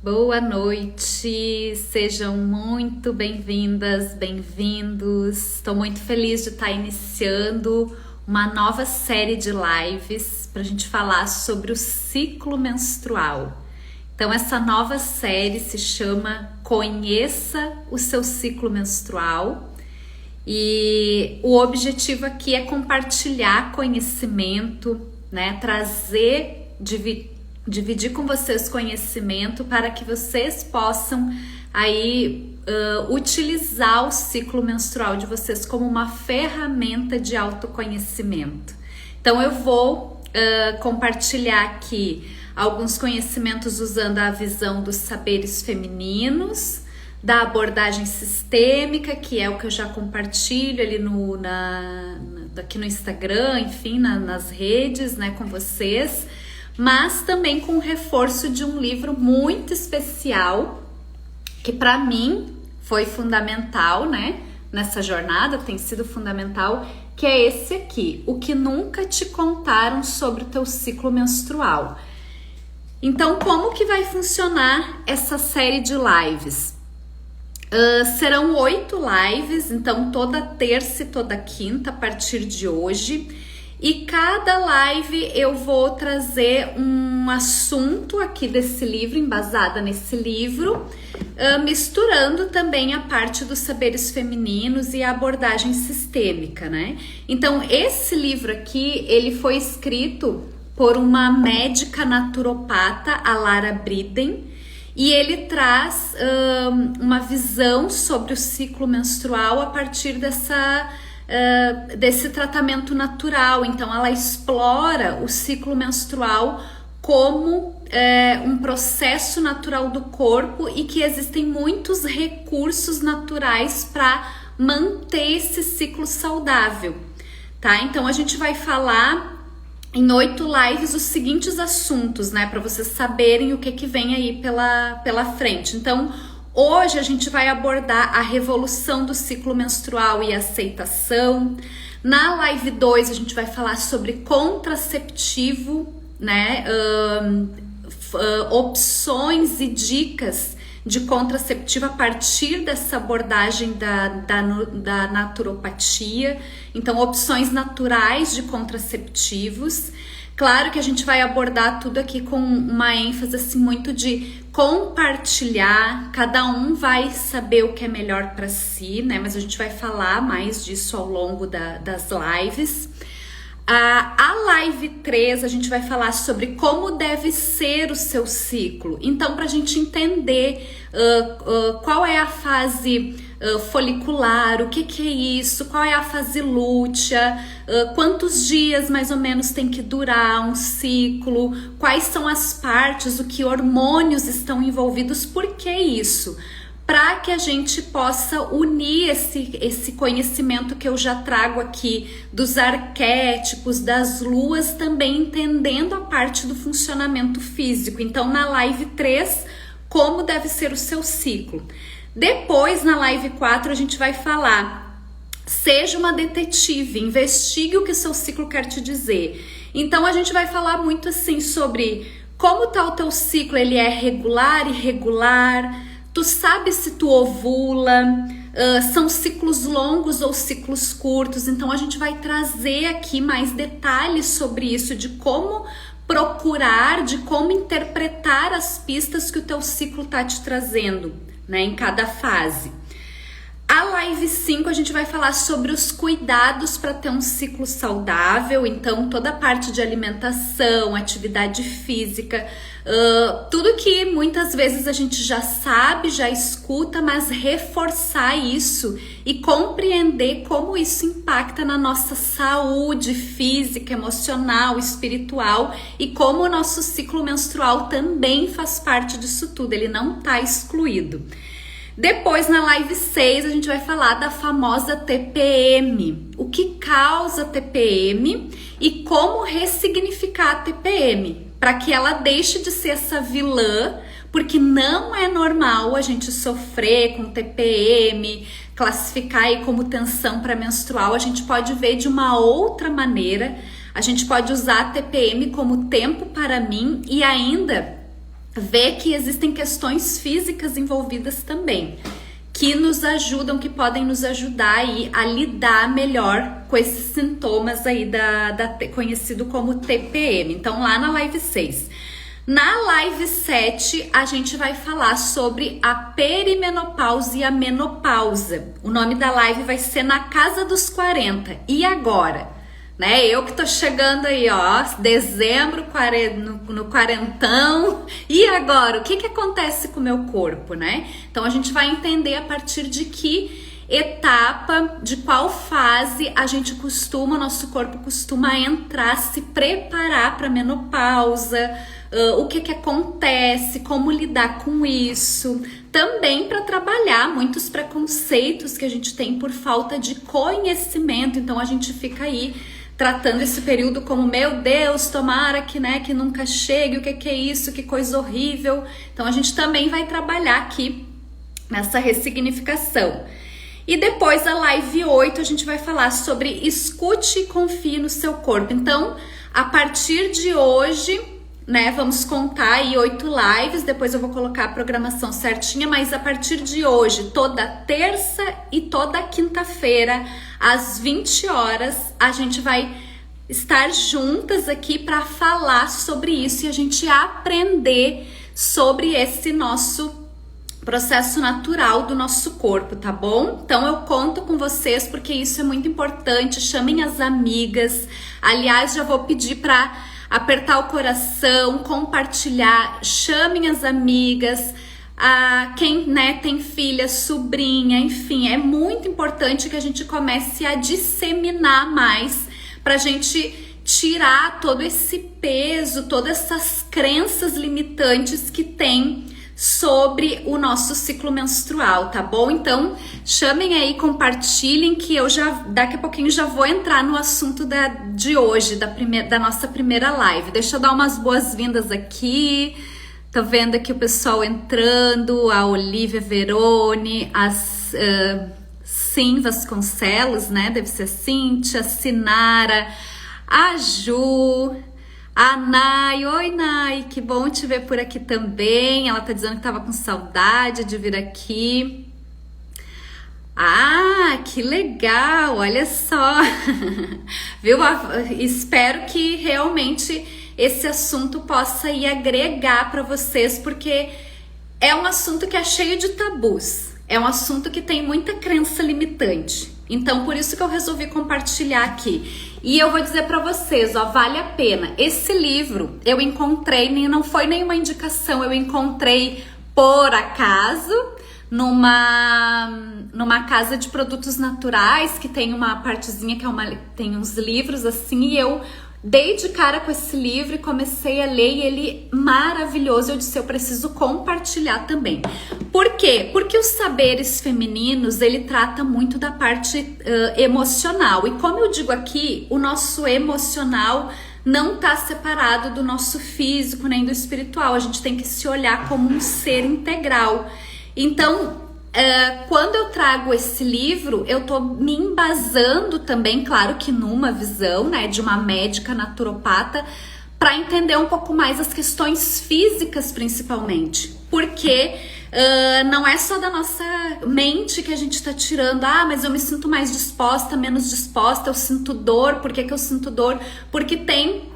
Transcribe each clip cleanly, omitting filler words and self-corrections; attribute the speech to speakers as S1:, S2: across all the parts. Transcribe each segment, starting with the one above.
S1: Boa noite, sejam muito bem-vindas, bem-vindos. Estou muito feliz de estar iniciando uma nova série de lives para a gente falar sobre o ciclo menstrual. Então, essa nova série se chama Conheça o Seu Ciclo Menstrual e o objetivo aqui é compartilhar conhecimento, né? Dividir com vocês conhecimento para que vocês possam aí utilizar o ciclo menstrual de vocês como uma ferramenta de autoconhecimento. Então eu vou compartilhar aqui alguns conhecimentos usando a visão dos saberes femininos, da abordagem sistêmica, que é o que eu já compartilho ali aqui no Instagram, enfim, nas redes, né, com vocês, mas também com o reforço de um livro muito especial que para mim foi fundamental, né, nessa jornada, tem sido fundamental, que é esse aqui, O que Nunca Te Contaram sobre o Teu Ciclo Menstrual. Então, como que vai funcionar essa série de lives? Serão 8 lives, então toda terça e toda quinta a partir de hoje. E cada live eu vou trazer um assunto aqui desse livro, embasada nesse livro, misturando também a parte dos saberes femininos e a abordagem sistêmica, né? Então, esse livro aqui, ele foi escrito por uma médica naturopata, a Lara Briden, e ele traz uma visão sobre o ciclo menstrual a partir desse tratamento natural. Então ela explora o ciclo menstrual como um processo natural do corpo e que existem muitos recursos naturais para manter esse ciclo saudável, tá? Então a gente vai falar em 8 lives os seguintes assuntos, né, para vocês saberem o que vem aí pela frente. Então, hoje a gente vai abordar a revolução do ciclo menstrual e aceitação. Na live 2 a gente vai falar sobre contraceptivo, né, opções e dicas de contraceptivo a partir dessa abordagem da naturopatia. Então, opções naturais de contraceptivos. Claro que a gente vai abordar tudo aqui com uma ênfase assim muito de compartilhar, cada um vai saber o que é melhor para si, né? Mas a gente vai falar mais disso ao longo das lives. A live 3 a gente vai falar sobre como deve ser o seu ciclo. Então, para a gente entender qual é a fase folicular, o que é isso, qual é a fase lútea, quantos dias mais ou menos tem que durar um ciclo, quais são as partes, o que hormônios estão envolvidos, por que isso? Para que a gente possa unir esse conhecimento que eu já trago aqui dos arquétipos, das luas, também entendendo a parte do funcionamento físico. Então, na live 3, como deve ser o seu ciclo. Depois, na live 4, a gente vai falar, seja uma detetive, investigue o que o seu ciclo quer te dizer. Então, a gente vai falar muito assim sobre como tá o teu ciclo, ele é regular, irregular. Tu sabe se tu ovula, são ciclos longos ou ciclos curtos. Então a gente vai trazer aqui mais detalhes sobre isso, de como procurar, de como interpretar as pistas que o teu ciclo tá te trazendo, né, em cada fase. A live 5 a gente vai falar sobre os cuidados para ter um ciclo saudável, então toda a parte de alimentação, atividade física, tudo que muitas vezes a gente já sabe, já escuta, mas reforçar isso e compreender como isso impacta na nossa saúde física, emocional, espiritual e como o nosso ciclo menstrual também faz parte disso tudo, ele não está excluído. Depois, na live 6, a gente vai falar da famosa TPM, o que causa TPM e como ressignificar a TPM, para que ela deixe de ser essa vilã, porque não é normal a gente sofrer com TPM, classificar aí como tensão pré-menstrual. A gente pode ver de uma outra maneira, a gente pode usar a TPM como tempo para mim e ainda ver que existem questões físicas envolvidas também, que nos ajudam, que podem nos ajudar aí a lidar melhor com esses sintomas aí conhecido como TPM. Então, lá na live 6. Na live 7, a gente vai falar sobre a perimenopausa e a menopausa. O nome da live vai ser Na Casa dos 40. E agora? Né? Eu que tô chegando aí, ó, dezembro, no quarentão. E agora? O que acontece com o meu corpo, né? Então, a gente vai entender a partir de que etapa, de qual fase o nosso corpo costuma entrar, se preparar para menopausa, o que acontece, como lidar com isso, também para trabalhar muitos preconceitos que a gente tem por falta de conhecimento. Então a gente fica aí tratando esse período como, meu Deus, tomara que, né, que nunca chegue, o que é isso, que coisa horrível. Então a gente também vai trabalhar aqui nessa ressignificação. E depois a live 8 a gente vai falar sobre escute e confie no seu corpo. Então, a partir de hoje, né, vamos contar aí 8 lives, depois eu vou colocar a programação certinha, mas a partir de hoje, toda terça e toda quinta-feira, às 20 horas, a gente vai estar juntas aqui para falar sobre isso e a gente aprender sobre esse nosso processo natural do nosso corpo, tá bom? Então eu conto com vocês porque isso é muito importante. Chamem as amigas. Aliás, já vou pedir para apertar o coração, compartilhar. Chamem as amigas, quem, né, tem filha, sobrinha, enfim, é muito importante que a gente comece a disseminar mais pra gente tirar todo esse peso, todas essas crenças limitantes que tem sobre o nosso ciclo menstrual, tá bom? Então, chamem aí, compartilhem que eu daqui a pouquinho já vou entrar no assunto de hoje, da nossa primeira live. Deixa eu dar umas boas-vindas aqui. Tô vendo aqui o pessoal entrando, a Olivia Verone, Sim Vasconcelos, né? Deve ser a Cíntia, a Sinara, a Ju, a Nai. Oi, Nai, que bom te ver por aqui também. Ela tá dizendo que tava com saudade de vir aqui. Ah, que legal, olha só. Viu? Espero que realmente esse assunto possa ir agregar para vocês, porque é um assunto que é cheio de tabus. É um assunto que tem muita crença limitante. Então, por isso que eu resolvi compartilhar aqui. E eu vou dizer para vocês, ó, vale a pena. Esse livro eu encontrei, não foi nenhuma indicação, eu encontrei por acaso numa casa de produtos naturais que tem uma partezinha que tem uns livros assim, e eu dei de cara com esse livro e comecei a ler, e ele maravilhoso. Eu disse, eu preciso compartilhar também. Por quê? Porque os saberes femininos, ele trata muito da parte emocional. E como eu digo aqui, o nosso emocional não está separado do nosso físico nem do espiritual. A gente tem que se olhar como um ser integral. Então, quando eu trago esse livro, eu tô me embasando também, claro que numa visão, né, de uma médica naturopata, para entender um pouco mais as questões físicas, principalmente. Porque não é só da nossa mente que a gente tá tirando, mas eu me sinto mais disposta, menos disposta, eu sinto dor. Por que eu sinto dor? Porque tem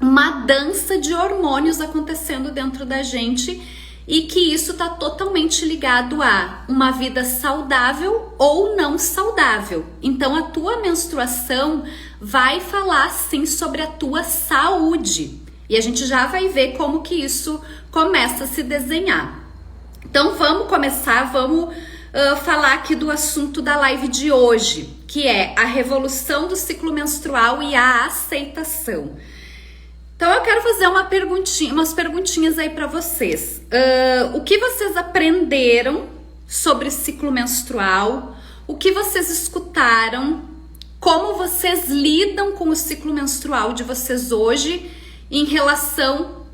S1: uma dança de hormônios acontecendo dentro da gente, e que isso está totalmente ligado a uma vida saudável ou não saudável. Então a tua menstruação vai falar sim sobre a tua saúde, e a gente já vai ver como que isso começa a se desenhar. Então vamos começar, vamos falar aqui do assunto da live de hoje, que é a revolução do ciclo menstrual e a aceitação. Então eu quero fazer umas perguntinhas aí para vocês. O que vocês aprenderam sobre ciclo menstrual? O que vocês escutaram? Como vocês lidam com o ciclo menstrual de vocês hoje em relação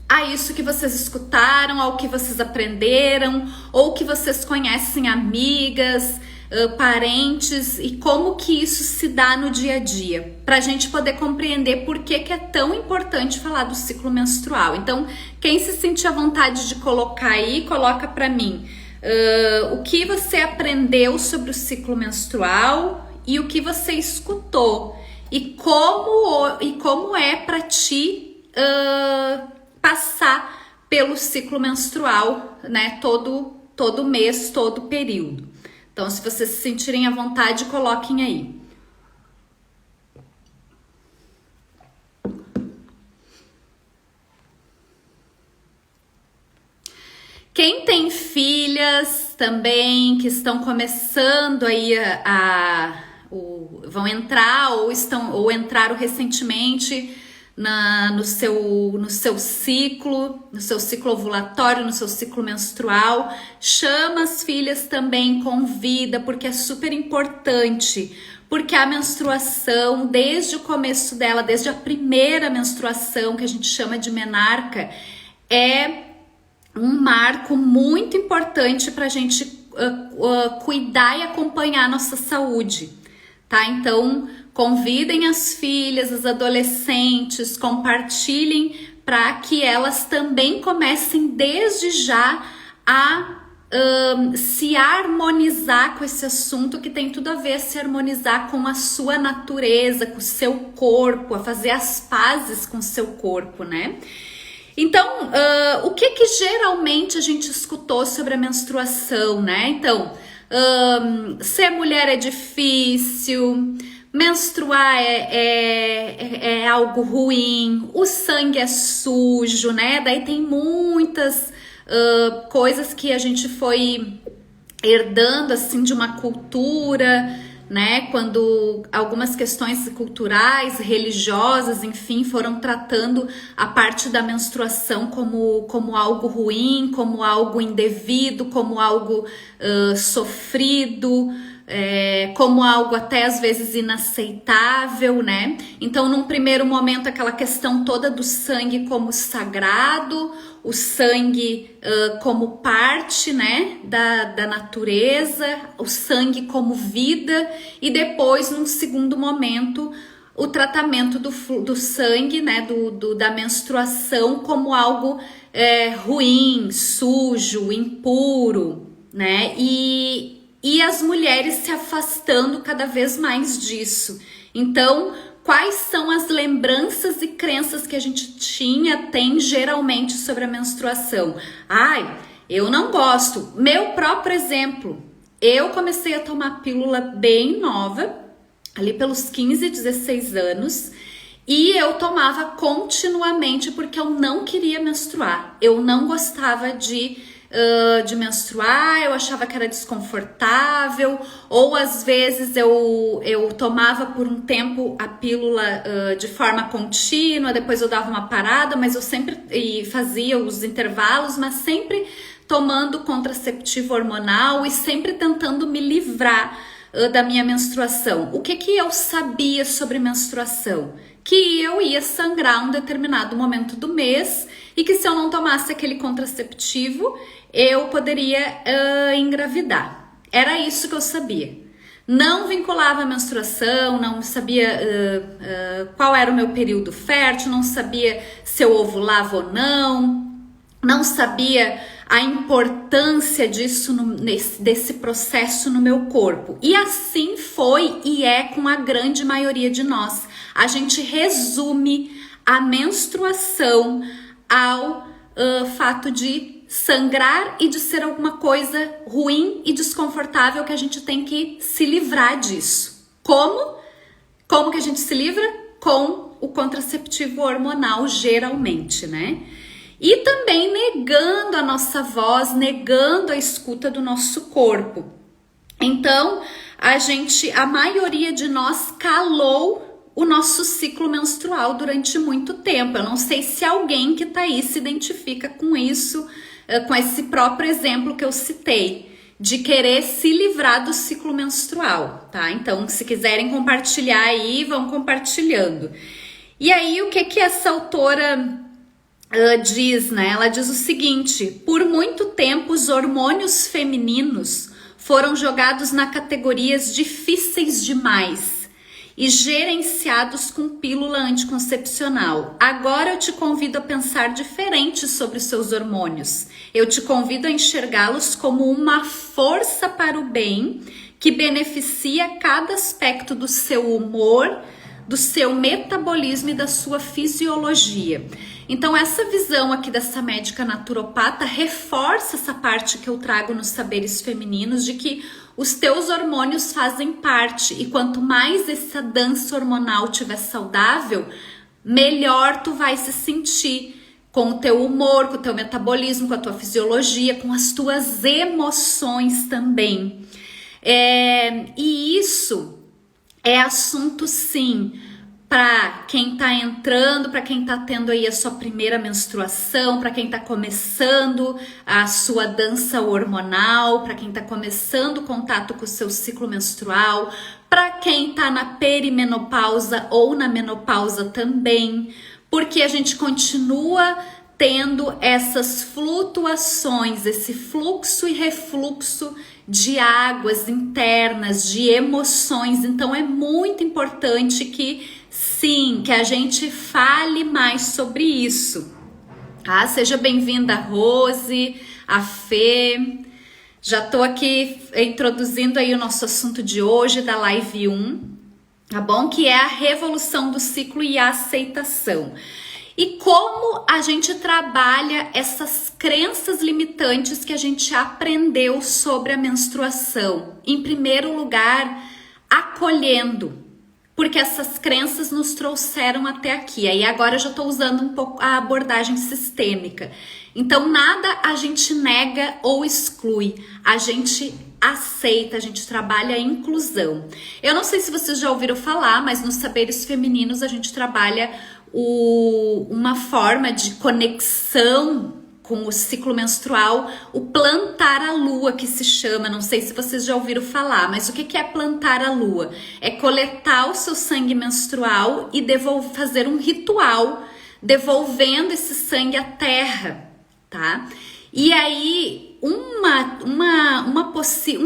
S1: a isso que vocês escutaram, ao que vocês aprenderam, ou que vocês conhecem amigas, parentes e como que isso se dá no dia a dia, para a gente poder compreender por que é tão importante falar do ciclo menstrual. Então, quem se sentir à vontade de colocar aí, coloca para mim o que você aprendeu sobre o ciclo menstrual e o que você escutou e como é para ti passar pelo ciclo menstrual, né? Todo mês, todo período. Então, se vocês se sentirem à vontade, coloquem aí. Quem tem filhas também que estão começando aí vão entrar ou entraram recentemente no seu ciclo ovulatório, no seu ciclo menstrual, chama as filhas também, convida, porque é super importante, porque a menstruação, desde o começo dela, desde a primeira menstruação, que a gente chama de menarca, é um marco muito importante para a gente cuidar e acompanhar a nossa saúde, tá? Então, convidem as filhas, as adolescentes, compartilhem para que elas também comecem desde já a se harmonizar com esse assunto, que tem tudo a ver, se harmonizar com a sua natureza, com o seu corpo, a fazer as pazes com o seu corpo, né? Então, o que geralmente a gente escutou sobre a menstruação, né? Então, ser mulher é difícil, menstruar é algo ruim, o sangue é sujo, né? Daí tem muitas coisas que a gente foi herdando, assim, de uma cultura, né? Quando algumas questões culturais, religiosas, enfim, foram tratando a parte da menstruação como algo ruim, como algo indevido, como algo sofrido, como algo até às vezes inaceitável, né? Então, num primeiro momento, aquela questão toda do sangue como sagrado, o sangue como parte, né, da natureza, o sangue como vida, e depois, num segundo momento, o tratamento do sangue, né, da menstruação como algo ruim, sujo, impuro, né? E as mulheres se afastando cada vez mais disso. Então, quais são as lembranças e crenças que a gente tem geralmente sobre a menstruação? Ai, eu não gosto. Meu próprio exemplo, eu comecei a tomar pílula bem nova, ali pelos 15, 16 anos, e eu tomava continuamente porque eu não queria menstruar. Eu não gostava de menstruar, eu achava que era desconfortável, ou às vezes eu tomava por um tempo a pílula de forma contínua, depois eu dava uma parada, mas eu sempre fazia os intervalos, mas sempre tomando contraceptivo hormonal e sempre tentando me livrar da minha menstruação. O que eu sabia sobre menstruação? Que eu ia sangrar um determinado momento do mês e que se eu não tomasse aquele contraceptivo, eu poderia engravidar. Era isso que eu sabia. Não vinculava a menstruação, não sabia qual era o meu período fértil, não sabia se eu ovulava ou não sabia a importância disso, desse processo no meu corpo. E assim foi e é com a grande maioria de nós. A gente resume a menstruação ao fato de sangrar e de ser alguma coisa ruim e desconfortável que a gente tem que se livrar disso. Como? Como que a gente se livra? Com o contraceptivo hormonal, geralmente, né? E também negando a nossa voz, negando a escuta do nosso corpo. Então, a maioria de nós calou o nosso ciclo menstrual durante muito tempo. Eu não sei se alguém que tá aí se identifica com isso, com esse próprio exemplo que eu citei, de querer se livrar do ciclo menstrual, tá? Então, se quiserem compartilhar aí, vão compartilhando. E aí, o que essa autora diz, né? Ela diz o seguinte: por muito tempo os hormônios femininos foram jogados na categorias difíceis demais e gerenciados com pílula anticoncepcional. Agora eu te convido a pensar diferente sobre os seus hormônios. Eu te convido a enxergá-los como uma força para o bem que beneficia cada aspecto do seu humor, do seu metabolismo e da sua fisiologia. Então essa visão aqui dessa médica naturopata reforça essa parte que eu trago nos saberes femininos de que os teus hormônios fazem parte e quanto mais essa dança hormonal tiver saudável, melhor tu vai se sentir com o teu humor, com o teu metabolismo, com a tua fisiologia, com as tuas emoções também. E isso é assunto sim para quem tá entrando, para quem tá tendo aí a sua primeira menstruação, para quem tá começando a sua dança hormonal, para quem tá começando o contato com o seu ciclo menstrual, para quem tá na perimenopausa ou na menopausa também, porque a gente continua tendo essas flutuações, esse fluxo e refluxo de águas internas, de emoções. Então é muito importante que sim, que a gente fale mais sobre isso. Tá? Seja bem-vinda, Rose, a Fê. Já tô aqui introduzindo aí o nosso assunto de hoje da live 1, tá bom? Que é a revolução do ciclo e a aceitação. E como a gente trabalha essas crenças limitantes que a gente aprendeu sobre a menstruação? Em primeiro lugar, acolhendo, porque essas crenças nos trouxeram até aqui. Aí agora eu já estou usando um pouco a abordagem sistêmica. Então nada a gente nega ou exclui, a gente aceita, a gente trabalha a inclusão. Eu não sei se vocês já ouviram falar, mas nos saberes femininos a gente trabalha uma forma de conexão com o ciclo menstrual, o plantar a lua, que se chama, não sei se vocês já ouviram falar, mas o que é plantar a lua? É coletar o seu sangue menstrual e fazer um ritual devolvendo esse sangue à terra, tá? E aí, um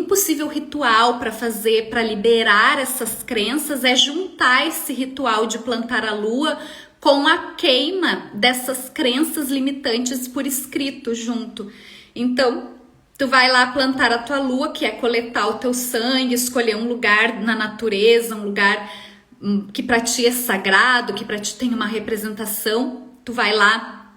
S1: possível ritual para fazer, para liberar essas crenças, é juntar esse ritual de plantar a lua com a queima dessas crenças limitantes por escrito junto. Então, tu vai lá plantar a tua lua, que é coletar o teu sangue, escolher um lugar na natureza, um lugar que para ti é sagrado, que para ti tem uma representação. Tu vai lá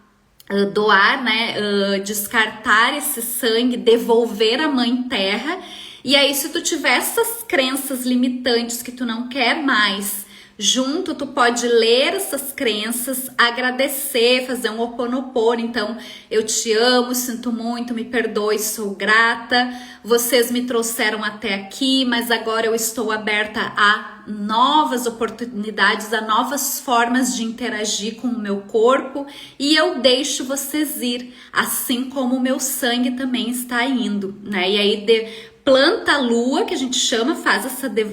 S1: doar, né, descartar esse sangue, devolver à mãe terra. E aí, se tu tiver essas crenças limitantes que tu não quer mais, junto, tu pode ler essas crenças, agradecer, fazer um Ho'oponopono. Então, eu te amo, sinto muito, me perdoe, sou grata. Vocês me trouxeram até aqui, mas agora eu estou aberta a novas oportunidades, a novas formas de interagir com o meu corpo e eu deixo vocês ir, assim como o meu sangue também está indo, né? E aí planta a lua, que a gente chama,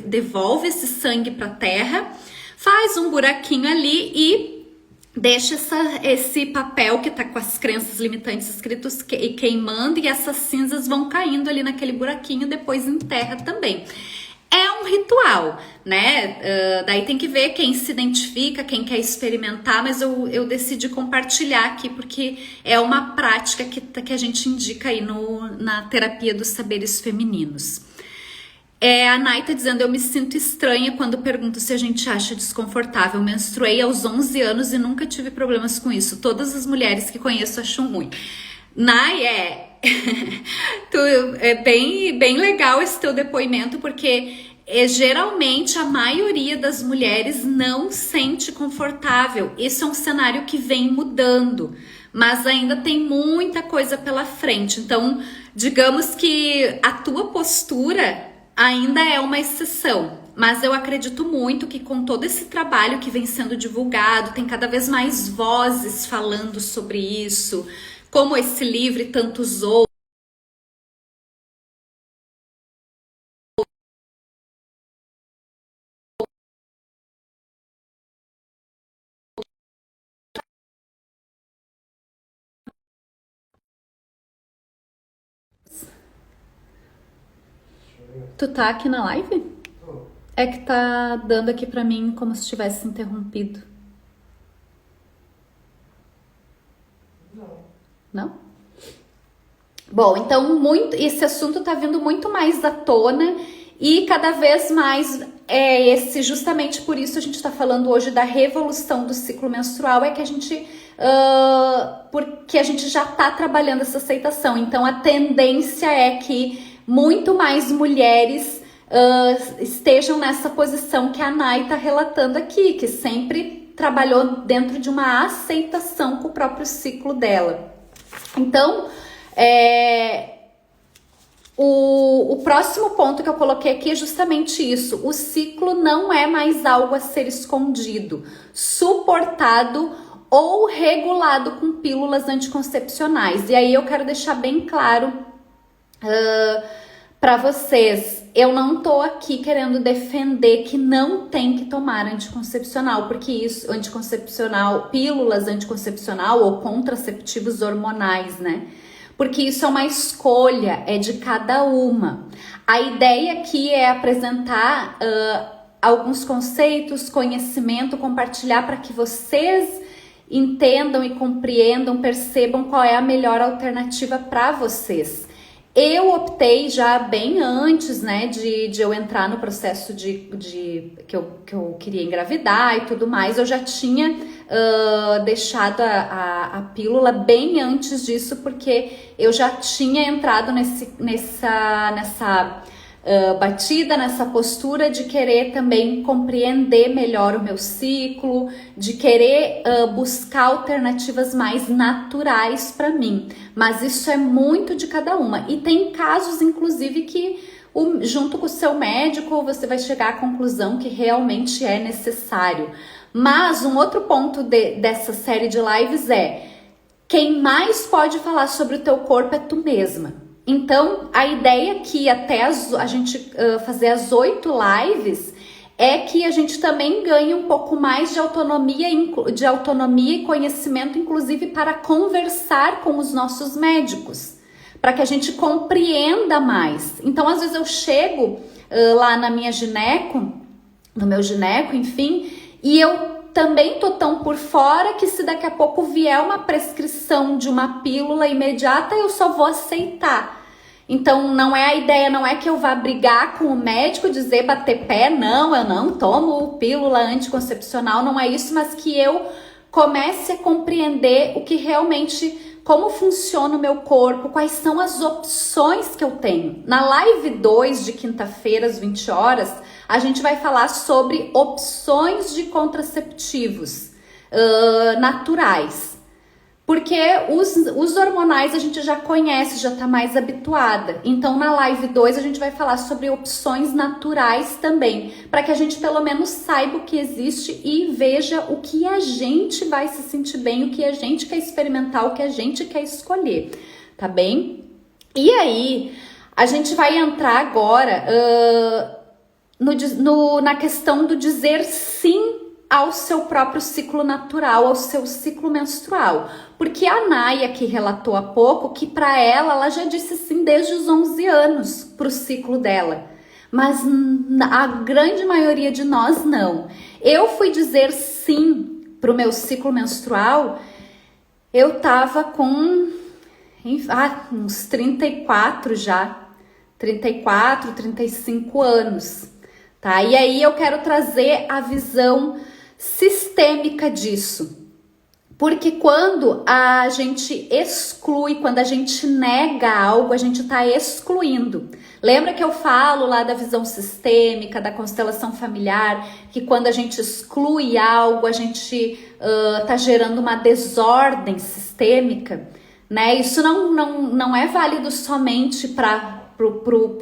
S1: devolve esse sangue para a terra, faz um buraquinho ali e deixa esse papel que tá com as crenças limitantes escritos queimando, e essas cinzas vão caindo ali naquele buraquinho, depois enterra também. É um ritual, né? Daí tem que ver quem se identifica, quem quer experimentar, mas eu decidi compartilhar aqui porque é uma prática que a gente indica aí na terapia dos saberes femininos. A Nai tá dizendo, eu me sinto estranha quando pergunto se a gente acha desconfortável. Menstruei aos 11 anos e nunca tive problemas com isso. Todas as mulheres que conheço acham ruim. Nai, é bem legal esse teu depoimento, porque geralmente a maioria das mulheres não sente confortável. Isso é um cenário que vem mudando, mas ainda tem muita coisa pela frente. Então, digamos que a tua postura ainda é uma exceção, mas eu acredito muito que com todo esse trabalho que vem sendo divulgado, tem cada vez mais vozes falando sobre isso, como esse livro e tantos outros. Tu tá aqui na live?
S2: Tô.
S1: É que tá dando aqui pra mim como se tivesse interrompido.
S2: Não.
S1: Não? Bom, então esse assunto tá vindo muito mais à tona e cada vez mais justamente por isso a gente tá falando hoje da revolução do ciclo menstrual, é que a gente porque a gente já tá trabalhando essa aceitação. Então a tendência é que muito mais mulheres estejam nessa posição que a Nay tá relatando aqui, que sempre trabalhou dentro de uma aceitação com o próprio ciclo dela. Então, o próximo ponto que eu coloquei aqui é justamente isso. O ciclo não é mais algo a ser escondido, suportado ou regulado com pílulas anticoncepcionais. E aí eu quero deixar bem claro para vocês, eu não tô aqui querendo defender que não tem que tomar anticoncepcional, porque isso, pílulas anticoncepcional ou contraceptivos hormonais, né? Porque isso é uma escolha, é de cada uma. A ideia aqui é apresentar alguns conceitos, conhecimento, compartilhar para que vocês entendam e compreendam, percebam qual é a melhor alternativa para vocês. Eu optei já bem antes, né, de eu entrar no processo que eu queria engravidar e tudo mais, eu já tinha deixado a pílula bem antes disso, porque eu já tinha entrado nessa batida, nessa postura de querer também compreender melhor o meu ciclo, de querer buscar alternativas mais naturais para mim. Mas isso é muito de cada uma. E tem casos, inclusive, que junto com o seu médico você vai chegar à conclusão que realmente é necessário. Mas um outro ponto dessa série de lives é: quem mais pode falar sobre o teu corpo é tu mesma. Então, a ideia aqui, até a gente fazer as 8 lives, é que a gente também ganhe um pouco mais de autonomia e conhecimento, inclusive para conversar com os nossos médicos, para que a gente compreenda mais. Então, às vezes eu chego lá na minha no meu gineco, enfim, e eu também tô tão por fora que se daqui a pouco vier uma prescrição de uma pílula imediata, eu só vou aceitar. Então, a ideia não é que eu vá brigar com o médico, bater pé, não, eu não tomo pílula anticoncepcional, não é isso, mas que eu comece a compreender como funciona o meu corpo, quais são as opções que eu tenho. Na live 2 de quinta-feira, às 20 horas, a gente vai falar sobre opções de contraceptivos naturais. Porque os hormonais a gente já conhece, já tá mais habituada. Então na live 2 a gente vai falar sobre opções naturais também, para que a gente pelo menos saiba o que existe e veja o que a gente vai se sentir bem, o que a gente quer experimentar, o que a gente quer escolher, tá bem? E aí, a gente vai entrar agora na questão do dizer sim ao seu próprio ciclo natural, ao seu ciclo menstrual. Porque a Naya, que relatou há pouco, que para ela já disse sim desde os 11 anos para o ciclo dela. Mas a grande maioria de nós não. Eu fui dizer sim para o meu ciclo menstrual, eu tava com uns 34 já, 34, 35 anos, tá? E aí eu quero trazer a visão sistêmica disso. Porque quando a gente exclui, quando a gente nega algo, a gente está excluindo. Lembra que eu falo lá da visão sistêmica, da constelação familiar, que quando a gente exclui algo, a gente tá gerando uma desordem sistêmica, né? Isso não é válido somente para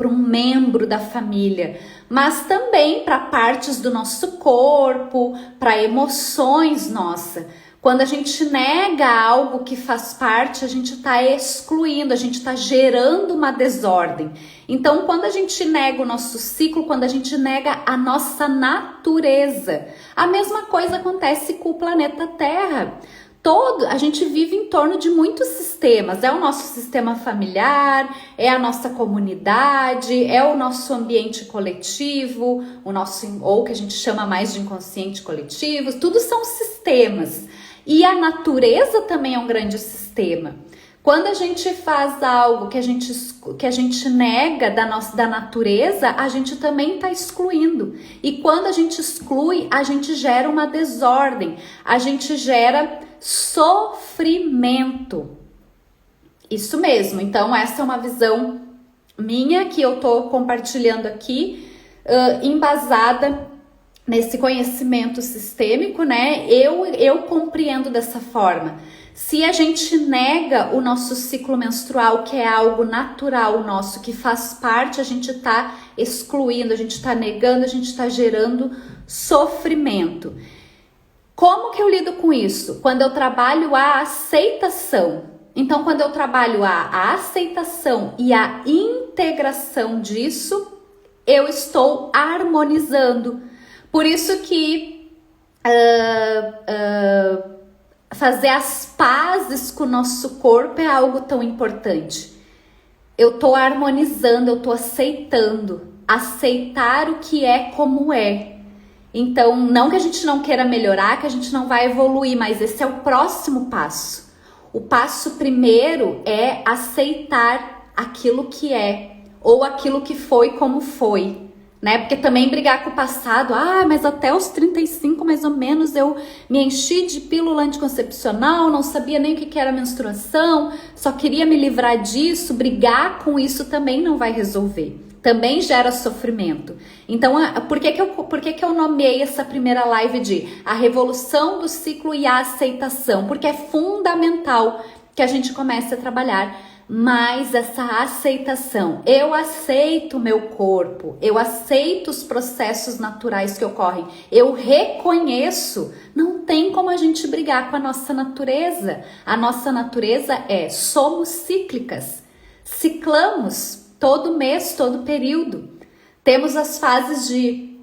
S1: um membro da família, mas também para partes do nosso corpo, para emoções nossas. Quando a gente nega algo que faz parte, a gente está excluindo, a gente está gerando uma desordem. Então, quando a gente nega o nosso ciclo, quando a gente nega a nossa natureza, a mesma coisa acontece com o planeta Terra. a gente vive em torno de muitos sistemas. É o nosso sistema familiar, é a nossa comunidade, é o nosso ambiente coletivo, ou que a gente chama mais de inconsciente coletivo. Tudo são sistemas. E a natureza também é um grande sistema. Quando a gente faz algo que a gente nega da natureza, a gente também está excluindo. E quando a gente exclui, a gente gera uma desordem, a gente gera sofrimento. Isso mesmo. Então, essa é uma visão minha que eu tô compartilhando aqui, embasada nesse conhecimento sistêmico, né? Eu compreendo dessa forma. Se a gente nega o nosso ciclo menstrual, que é algo natural nosso, que faz parte, a gente tá excluindo, a gente tá negando, a gente tá gerando sofrimento. Como que eu lido com isso? Quando eu trabalho a aceitação. Então, quando eu trabalho a aceitação e a integração disso, eu estou harmonizando. Por isso que fazer as pazes com o nosso corpo é algo tão importante. Eu tô harmonizando, eu tô aceitando. Aceitar o que é como é. Então, não que a gente não queira melhorar, que a gente não vai evoluir, mas esse é o próximo passo. O passo primeiro é aceitar aquilo que é, ou aquilo que foi como foi, né? Porque também brigar com o passado, mas até os 35 mais ou menos eu me enchi de pílula anticoncepcional, não sabia nem o que era menstruação, só queria me livrar disso, brigar com isso também não vai resolver. Também gera sofrimento. Então, por que eu nomeei essa primeira live de a revolução do ciclo e a aceitação? Porque é fundamental que a gente comece a trabalhar mais essa aceitação. Eu aceito o meu corpo, eu aceito os processos naturais que ocorrem, eu reconheço. Não tem como a gente brigar com a nossa natureza. A nossa natureza somos cíclicas, ciclamos. Todo mês, todo período. Temos as fases de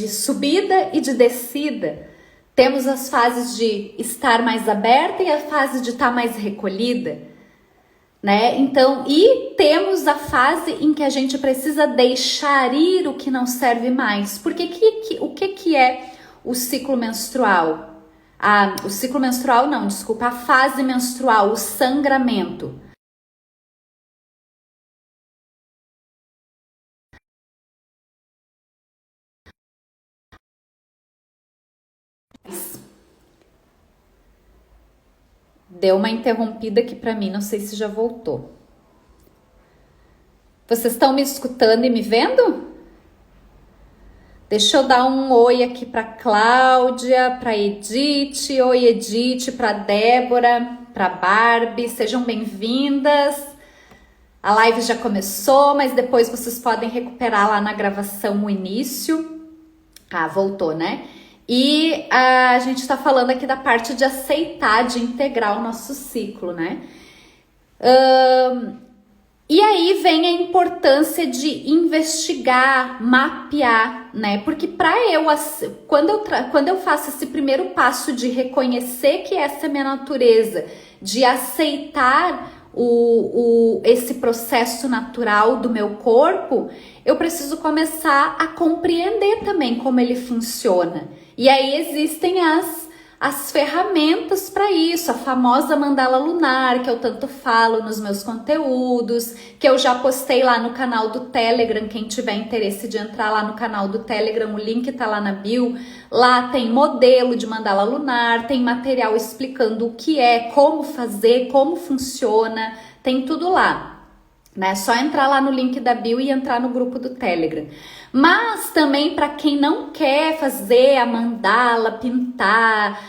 S1: subida e de descida. Temos as fases de estar mais aberta e a fase de estar mais recolhida, né? Então, e temos a fase em que a gente precisa deixar ir o que não serve mais. Porque o que é o ciclo menstrual? O ciclo menstrual não, desculpa, a fase menstrual, o sangramento. Deu uma interrompida aqui para mim, não sei se já voltou. Vocês estão me escutando e me vendo? Deixa eu dar um oi aqui para Cláudia, para Edith, oi Edith, para Débora, para Barbie, sejam bem-vindas. A live já começou, mas depois vocês podem recuperar lá na gravação o início. Voltou, né? E a gente tá falando aqui da parte de aceitar, de integrar o nosso ciclo, né? E aí vem a importância de investigar, mapear, né? Porque quando eu faço esse primeiro passo de reconhecer que essa é a minha natureza, de aceitar esse processo natural do meu corpo, eu preciso começar a compreender também como ele funciona. E aí existem as ferramentas para isso, a famosa mandala lunar, que eu tanto falo nos meus conteúdos, que eu já postei lá no canal do Telegram. Quem tiver interesse de entrar lá no canal do Telegram, o link tá lá na bio. Lá tem modelo de mandala lunar, tem material explicando o que é, como fazer, como funciona, tem tudo lá, né? É só entrar lá no link da bio e entrar no grupo do Telegram. Mas também para quem não quer fazer a mandala, pintar,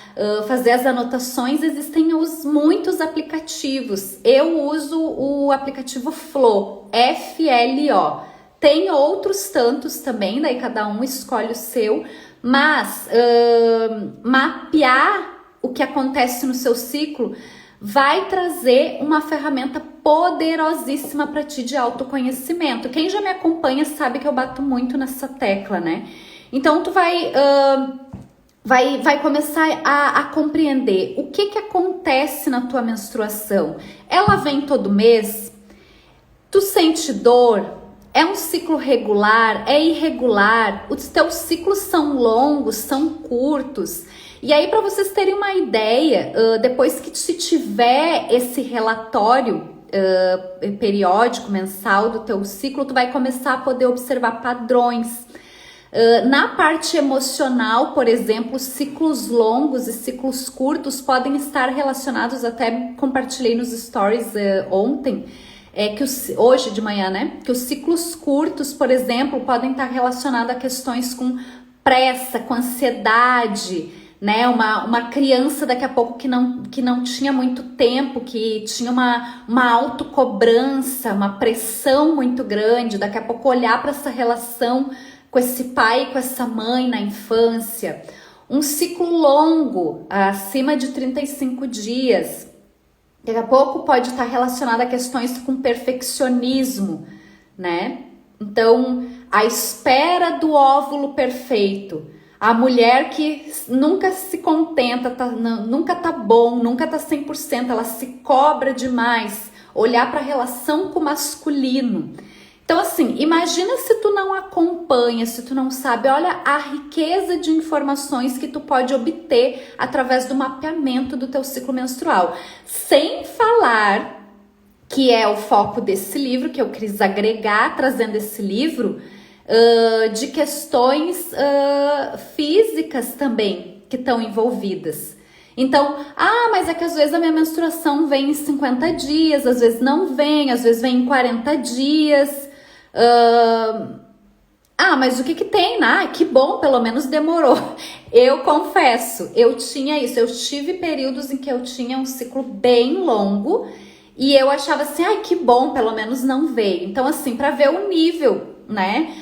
S1: fazer as anotações, existem muitos aplicativos. Eu uso o aplicativo Flo, F-L-O. Tem outros tantos também, daí cada um escolhe o seu, mas mapear o que acontece no seu ciclo vai trazer uma ferramenta poderosíssima para ti de autoconhecimento. Quem já me acompanha sabe que eu bato muito nessa tecla, né? Então tu vai vai começar a compreender o que acontece na tua menstruação. Ela vem todo mês? Tu sente dor? É um ciclo regular? É irregular? Os teus ciclos são longos? São curtos? E aí, para vocês terem uma ideia, depois que se tiver esse relatório periódico, mensal do teu ciclo, tu vai começar a poder observar padrões. Na parte emocional, por exemplo, ciclos longos e ciclos curtos podem estar relacionados, até compartilhei nos stories ontem, hoje de manhã, né? Que os ciclos curtos, por exemplo, podem estar relacionados a questões com pressa, com ansiedade, né? Uma criança daqui a pouco que não tinha muito tempo, que tinha uma autocobrança, uma pressão muito grande, daqui a pouco olhar para essa relação com esse pai e com essa mãe na infância. Um ciclo longo, acima de 35 dias. Daqui a pouco pode estar relacionado a questões com perfeccionismo, né? Então, a espera do óvulo perfeito. A mulher que nunca se contenta, nunca tá bom, nunca tá 100%, ela se cobra demais. Olhar para a relação com o masculino. Então, assim, imagina se tu não acompanha, se tu não sabe, olha a riqueza de informações que tu pode obter através do mapeamento do teu ciclo menstrual. Sem falar, que é o foco desse livro, que eu quis agregar, trazendo esse livro, de questões físicas também que estão envolvidas. Então, mas é que às vezes a minha menstruação vem em 50 dias, às vezes não vem, às vezes vem em 40 dias. Mas o que tem? Que bom, pelo menos demorou. Eu confesso, eu tinha isso, eu tive períodos em que eu tinha um ciclo bem longo e eu achava assim, que bom, pelo menos não veio. Então, assim, para ver o nível, né?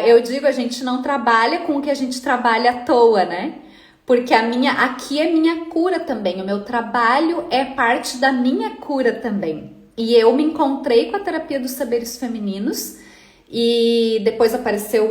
S1: Eu digo, a gente não trabalha com o que a gente trabalha à toa, né? Porque aqui é minha cura também, o meu trabalho é parte da minha cura também. E eu me encontrei com a terapia dos saberes femininos e depois apareceu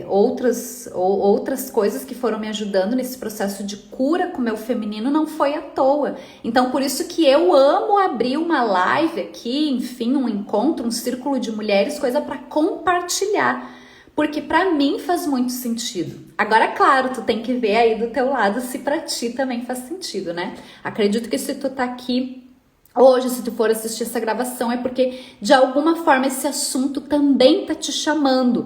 S1: outras coisas que foram me ajudando nesse processo de cura com o meu feminino, não foi à toa. Então, por isso que eu amo abrir uma live aqui, enfim, um encontro, um círculo de mulheres, coisa para compartilhar. Porque pra mim faz muito sentido. Agora, claro, tu tem que ver aí do teu lado se pra ti também faz sentido, né? Acredito que se tu tá aqui hoje, se tu for assistir essa gravação, é porque de alguma forma esse assunto também tá te chamando.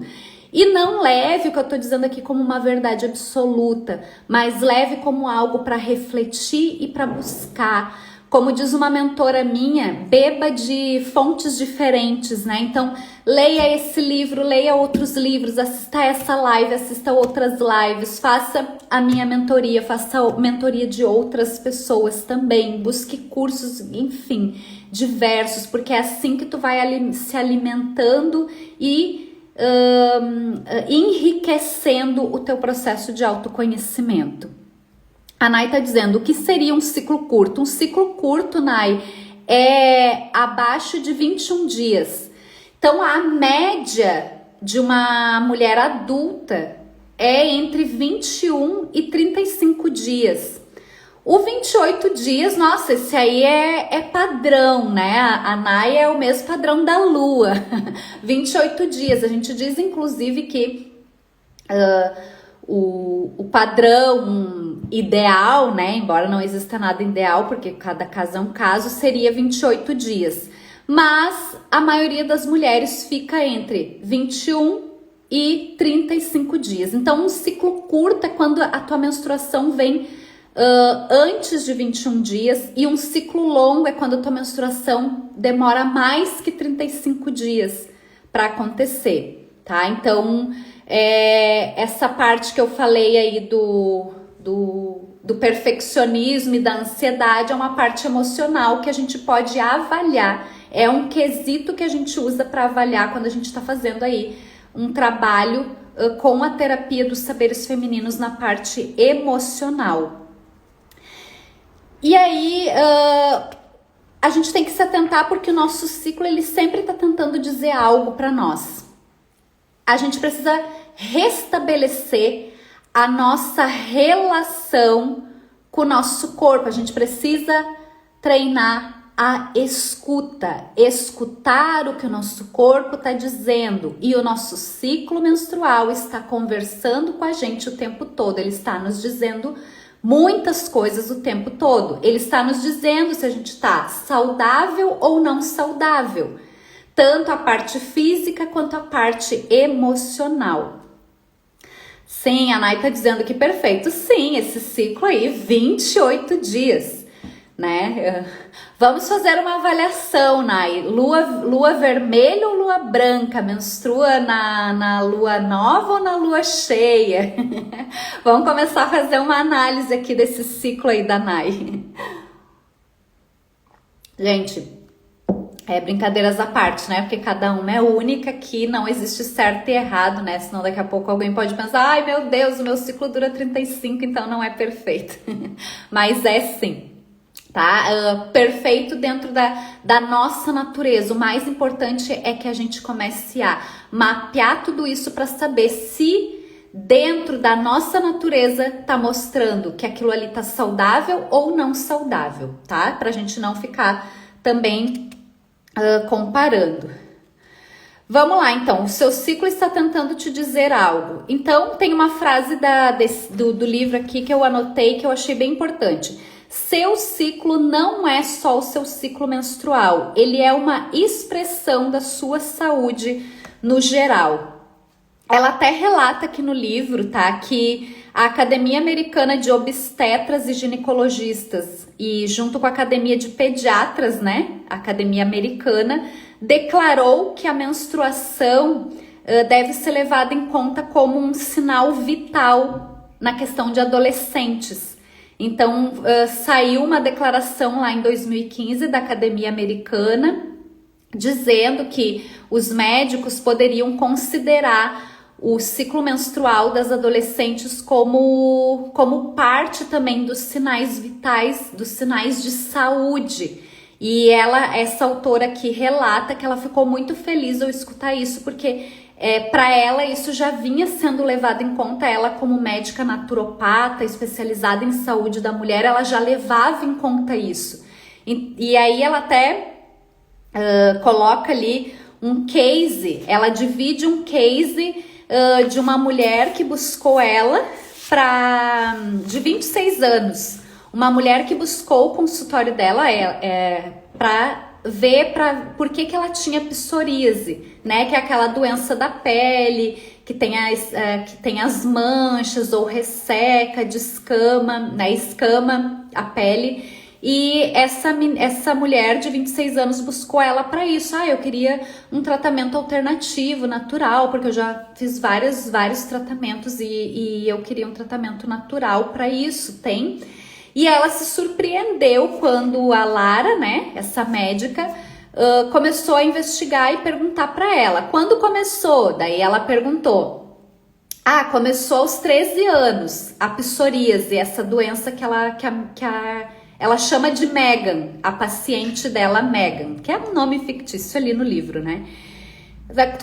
S1: E não leve o que eu tô dizendo aqui como uma verdade absoluta, mas leve como algo para refletir e para buscar. Como diz uma mentora minha, beba de fontes diferentes, né? Então, leia esse livro, leia outros livros, assista essa live, assista outras lives, faça a minha mentoria, faça a mentoria de outras pessoas também, busque cursos, enfim, diversos, porque é assim que tu vai se alimentando e enriquecendo o teu processo de autoconhecimento. A Nay tá dizendo, o que seria um ciclo curto? Um ciclo curto, Nay, é abaixo de 21 dias. Então, a média de uma mulher adulta é entre 21 e 35 dias. O 28 dias, nossa, esse aí é padrão, né? A Nay é o mesmo padrão da Lua. 28 dias. A gente diz, inclusive, que o padrão ideal, né, embora não exista nada ideal, porque cada caso é um caso, seria 28 dias. Mas a maioria das mulheres fica entre 21 e 35 dias. Então, um ciclo curto é quando a tua menstruação vem antes de 21 dias, e um ciclo longo é quando a tua menstruação demora mais que 35 dias para acontecer, tá? Então, essa parte que eu falei aí do perfeccionismo e da ansiedade é uma parte emocional que a gente pode avaliar. É um quesito que a gente usa para avaliar quando a gente está fazendo aí um trabalho com a terapia dos saberes femininos na parte emocional. E aí a gente tem que se atentar porque o nosso ciclo ele sempre está tentando dizer algo para nós. A gente precisa restabelecer a nossa relação com o nosso corpo. A gente precisa treinar a escuta, escutar o que o nosso corpo está dizendo. E o nosso ciclo menstrual está conversando com a gente o tempo todo. Ele está nos dizendo muitas coisas o tempo todo. Ele está nos dizendo se a gente está saudável ou não saudável. Tanto a parte física quanto a parte emocional. Sim, a Nay tá dizendo que perfeito. Sim, esse ciclo aí, 28 dias, né? Vamos fazer uma avaliação, Nay. Lua vermelha ou lua branca? Menstrua na lua nova ou na lua cheia? Vamos começar a fazer uma análise aqui desse ciclo aí da Nay. Gente, brincadeiras à parte, né? Porque cada uma é única aqui, não existe certo e errado, né? Senão daqui a pouco alguém pode pensar, ai meu Deus, o meu ciclo dura 35, então não é perfeito. Mas é sim, tá? Perfeito dentro da nossa natureza. O mais importante é que a gente comece a mapear tudo isso para saber se dentro da nossa natureza tá mostrando que aquilo ali tá saudável ou não saudável, tá? Pra gente não ficar também comparando. Vamos lá, então. O seu ciclo está tentando te dizer algo. Então, tem uma frase do livro aqui que eu anotei que eu achei bem importante. Seu ciclo não é só o seu ciclo menstrual. Ele é uma expressão da sua saúde no geral. Ela até relata aqui no livro, tá? Que a Academia Americana de Obstetras e Ginecologistas e junto com a Academia de Pediatras, né? A Academia Americana declarou que a menstruação deve ser levada em conta como um sinal vital na questão de adolescentes. Então, saiu uma declaração lá em 2015 da Academia Americana dizendo que os médicos poderiam considerar o ciclo menstrual das adolescentes como parte também dos sinais vitais, dos sinais de saúde. E essa autora aqui relata que ela ficou muito feliz ao escutar isso, porque para ela isso já vinha sendo levado em conta. Ela, como médica naturopata especializada em saúde da mulher, ela já levava em conta isso. E aí ela até coloca ali um case, ela divide um case de uma mulher que buscou ela de 26 anos. Uma mulher que buscou o consultório dela para ver por que ela tinha psoríase, né? Que é aquela doença da pele, que tem as manchas ou resseca, descama, né? Escama a pele. E essa mulher de 26 anos buscou ela para isso. Eu queria um tratamento alternativo, natural, porque eu já fiz vários tratamentos e eu queria um tratamento natural para isso, tem. E ela se surpreendeu quando a Lara, né, essa médica, começou a investigar e perguntar para ela. Quando começou? Daí ela perguntou. Começou aos 13 anos, a psoríase, essa doença que ela chama de Megan, a paciente dela, Megan, que é um nome fictício ali no livro, né?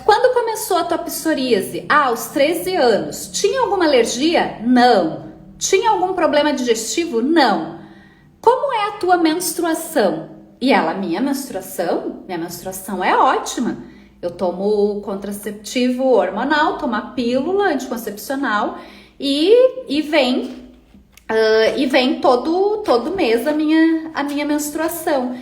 S1: Quando começou a tua psoríase? Aos 13 anos. Tinha alguma alergia? Não. Tinha algum problema digestivo? Não. Como é a tua menstruação? E ela, minha menstruação é ótima. Eu tomo contraceptivo hormonal, tomo a pílula anticoncepcional e vem todo mês a minha menstruação.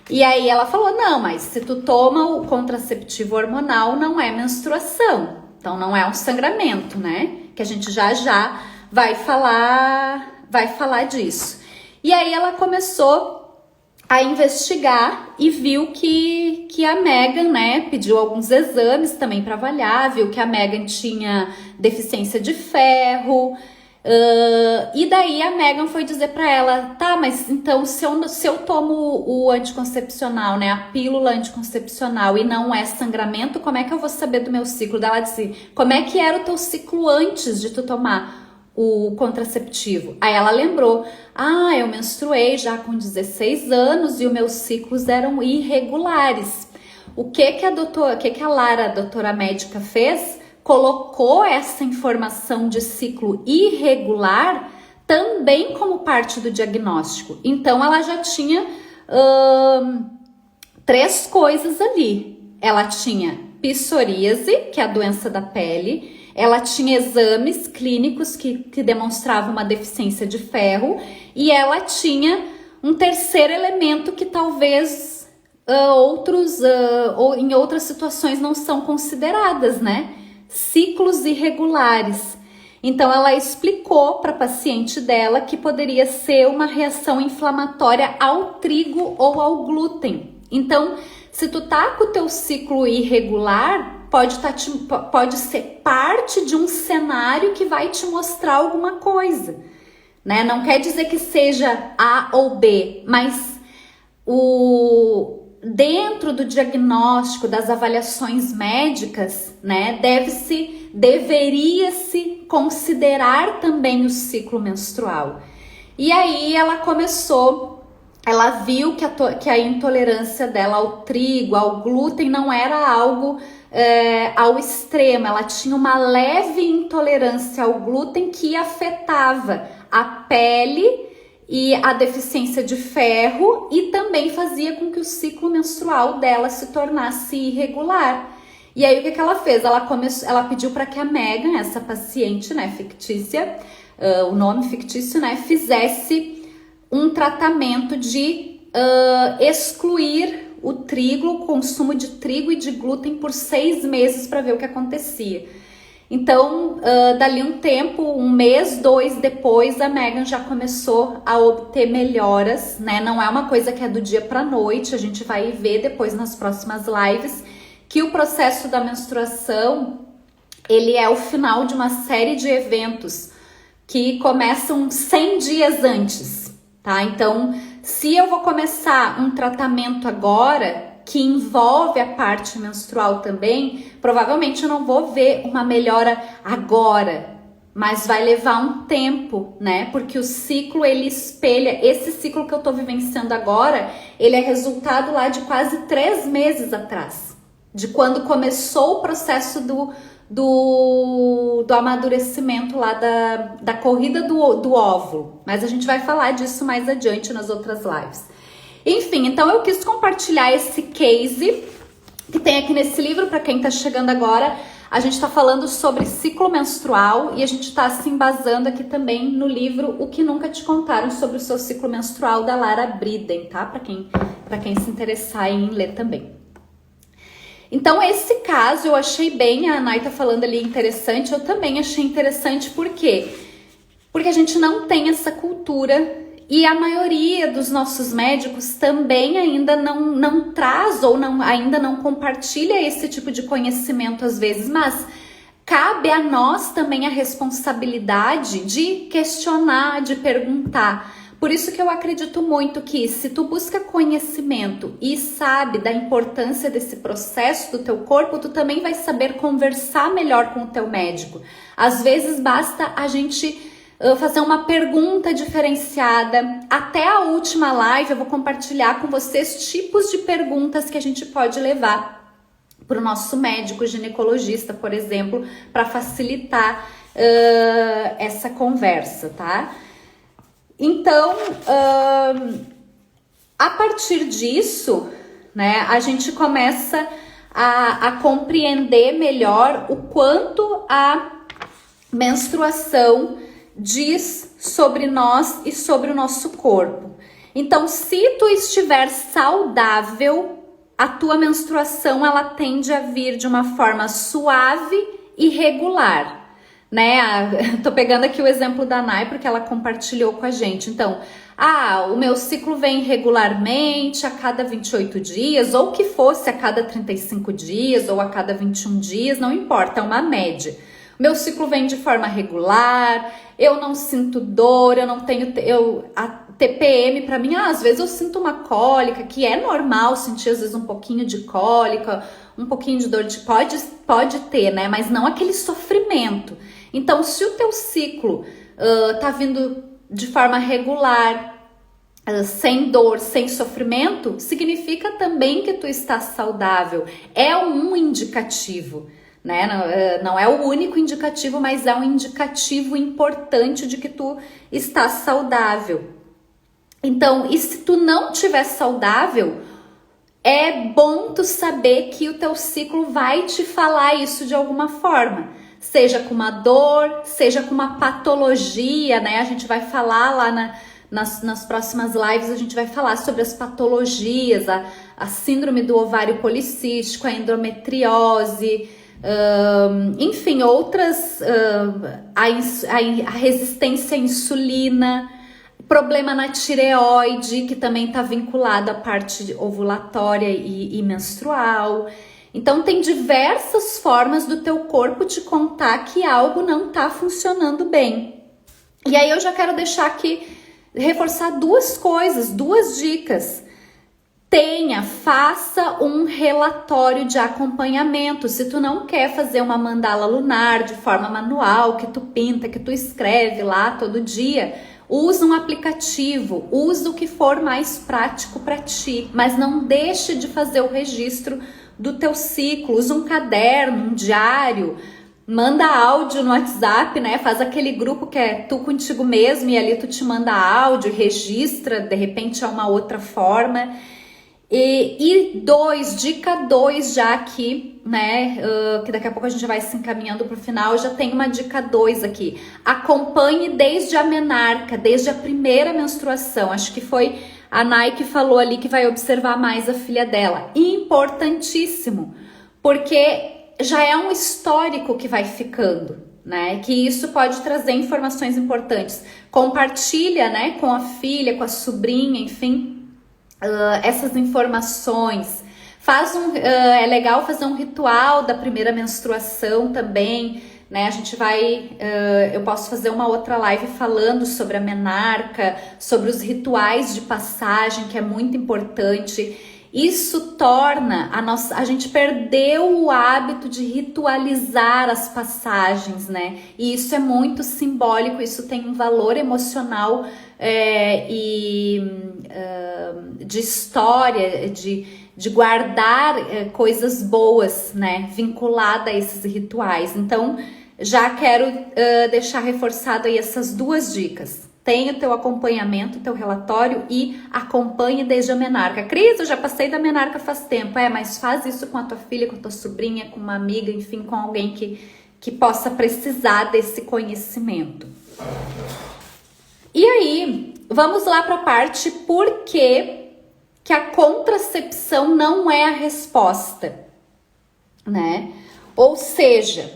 S1: E aí ela falou, não, mas se tu toma o contraceptivo hormonal, não é menstruação. Então não é um sangramento, né? Que a gente já vai falar disso. E aí ela começou a investigar e viu que a Megan, né, pediu alguns exames também para avaliar, viu que a Megan tinha deficiência de ferro. E daí a Megan foi dizer pra ela, tá, mas então se eu tomo o anticoncepcional, né, a pílula anticoncepcional e não é sangramento, como é que eu vou saber do meu ciclo? Daí ela disse, como é que era o teu ciclo antes de tu tomar o contraceptivo? Aí ela lembrou, eu menstruei já com 16 anos e os meus ciclos eram irregulares. O que a Lara, a doutora médica, fez? colocou essa informação de ciclo irregular também como parte do diagnóstico. Então, ela já tinha 3 coisas ali. Ela tinha psoríase, que é a doença da pele, ela tinha exames clínicos que demonstravam uma deficiência de ferro, e ela tinha um terceiro elemento que talvez ou em outras situações não são consideradas, né? Ciclos irregulares. Então, ela explicou para a paciente dela que poderia ser uma reação inflamatória ao trigo ou ao glúten. Então, se tu tá com o teu ciclo irregular, pode ser parte de um cenário que vai te mostrar alguma coisa, né? Não quer dizer que seja A ou B, mas dentro do diagnóstico, das avaliações médicas, né, deveria-se considerar também o ciclo menstrual. E aí ela viu que a intolerância dela ao trigo, ao glúten, não era algo ao extremo. Ela tinha uma leve intolerância ao glúten que afetava a pele e a deficiência de ferro, e também fazia com que o ciclo menstrual dela se tornasse irregular. E aí o que ela fez? Ela pediu para que a Megan, essa paciente, né, fictícia, o nome fictício, né, fizesse um tratamento de excluir o trigo, o consumo de trigo e de glúten por 6 meses para ver o que acontecia. Então, dali um tempo, 1 mês, 2 depois, a Megan já começou a obter melhoras, né? Não é uma coisa que é do dia para noite, a gente vai ver depois nas próximas lives que o processo da menstruação, ele é o final de uma série de eventos que começam 100 dias antes, tá? Então, se eu vou começar um tratamento agora, que envolve a parte menstrual também, provavelmente eu não vou ver uma melhora agora, mas vai levar um tempo, né? Porque o ciclo, ele espelha, esse ciclo que eu tô vivenciando agora, ele é resultado lá de quase 3 meses atrás, de quando começou o processo do amadurecimento lá da corrida do óvulo, mas a gente vai falar disso mais adiante nas outras lives. Enfim, então eu quis compartilhar esse case que tem aqui nesse livro. Para quem tá chegando agora, a gente tá falando sobre ciclo menstrual e a gente tá se embasando aqui também no livro O Que Nunca Te Contaram sobre o Seu Ciclo Menstrual, da Lara Briden, tá? Para quem se interessar em ler também. Então, esse caso eu achei bem, a Nay tá falando ali, interessante. Eu também achei interessante, por quê? Porque a gente não tem essa cultura. E a maioria dos nossos médicos também ainda não traz ou ainda não compartilha esse tipo de conhecimento às vezes, mas cabe a nós também a responsabilidade de questionar, de perguntar. Por isso que eu acredito muito que se tu busca conhecimento e sabe da importância desse processo do teu corpo, tu também vai saber conversar melhor com o teu médico. Às vezes basta a gente fazer uma pergunta diferenciada. Até a última live eu vou compartilhar com vocês tipos de perguntas que a gente pode levar para o nosso médico ginecologista, por exemplo, para facilitar essa conversa, tá? Então, a partir disso, né, a gente começa a compreender melhor o quanto a menstruação diz sobre nós e sobre o nosso corpo. Então, se tu estiver saudável, a tua menstruação, ela tende a vir de uma forma suave e regular, né? Tô pegando aqui o exemplo da Nay porque ela compartilhou com a gente. Então, o meu ciclo vem regularmente a cada 28 dias, ou que fosse a cada 35 dias, ou a cada 21 dias, não importa, é uma média. Meu ciclo vem de forma regular, eu não sinto dor, eu não tenho... a TPM para mim, às vezes eu sinto uma cólica, que é normal sentir às vezes um pouquinho de cólica, um pouquinho de dor, pode ter, né? Mas não aquele sofrimento. Então, se o teu ciclo tá vindo de forma regular, sem dor, sem sofrimento, significa também que tu está saudável. É um indicativo, né? Não é o único indicativo, mas é um indicativo importante de que tu está saudável. Então, e se tu não estiver saudável, é bom tu saber que o teu ciclo vai te falar isso de alguma forma. Seja com uma dor, seja com uma patologia, né? A gente vai falar lá nas próximas lives, a gente vai falar sobre as patologias, a síndrome do ovário policístico, a endometriose, enfim, outras, a resistência à insulina, problema na tireoide, que também está vinculado à parte ovulatória e menstrual. Então, tem diversas formas do teu corpo te contar que algo não está funcionando bem. E aí eu já quero deixar aqui, reforçar duas coisas, duas dicas. Faça um relatório de acompanhamento. Se tu não quer fazer uma mandala lunar de forma manual, que tu pinta, que tu escreve lá todo dia, usa um aplicativo, usa o que for mais prático para ti, mas não deixe de fazer o registro do teu ciclo. Usa um caderno, um diário, manda áudio no WhatsApp, né? Faz aquele grupo que é tu contigo mesmo e ali tu te manda áudio, registra, de repente é uma outra forma. Dica 2 já aqui, né? Que daqui a pouco a gente vai se encaminhando pro final. Já tem uma dica 2 aqui. Acompanhe desde a menarca, desde a primeira menstruação. Acho que foi a Nai que falou ali que vai observar mais a filha dela. Importantíssimo, porque já é um histórico que vai ficando, né? Que isso pode trazer informações importantes. Compartilha, né? Com a filha, com a sobrinha, enfim. Essas informações. É legal fazer um ritual da primeira menstruação também, né? A gente vai, eu posso fazer uma outra live falando sobre a menarca, sobre os rituais de passagem, que é muito importante. Isso torna a gente perdeu o hábito de ritualizar as passagens, né? E isso é muito simbólico, isso tem um valor emocional de história, de guardar coisas boas, né? Vinculada a esses rituais. Então, já quero deixar reforçado aí essas duas dicas. Tenha o teu acompanhamento, teu relatório e acompanhe desde a menarca. Cris, eu já passei da menarca faz tempo. Mas faz isso com a tua filha, com a tua sobrinha, com uma amiga, enfim, com alguém que possa precisar desse conhecimento. E aí, vamos lá para a parte por que a contracepção não é a resposta, né? Ou seja,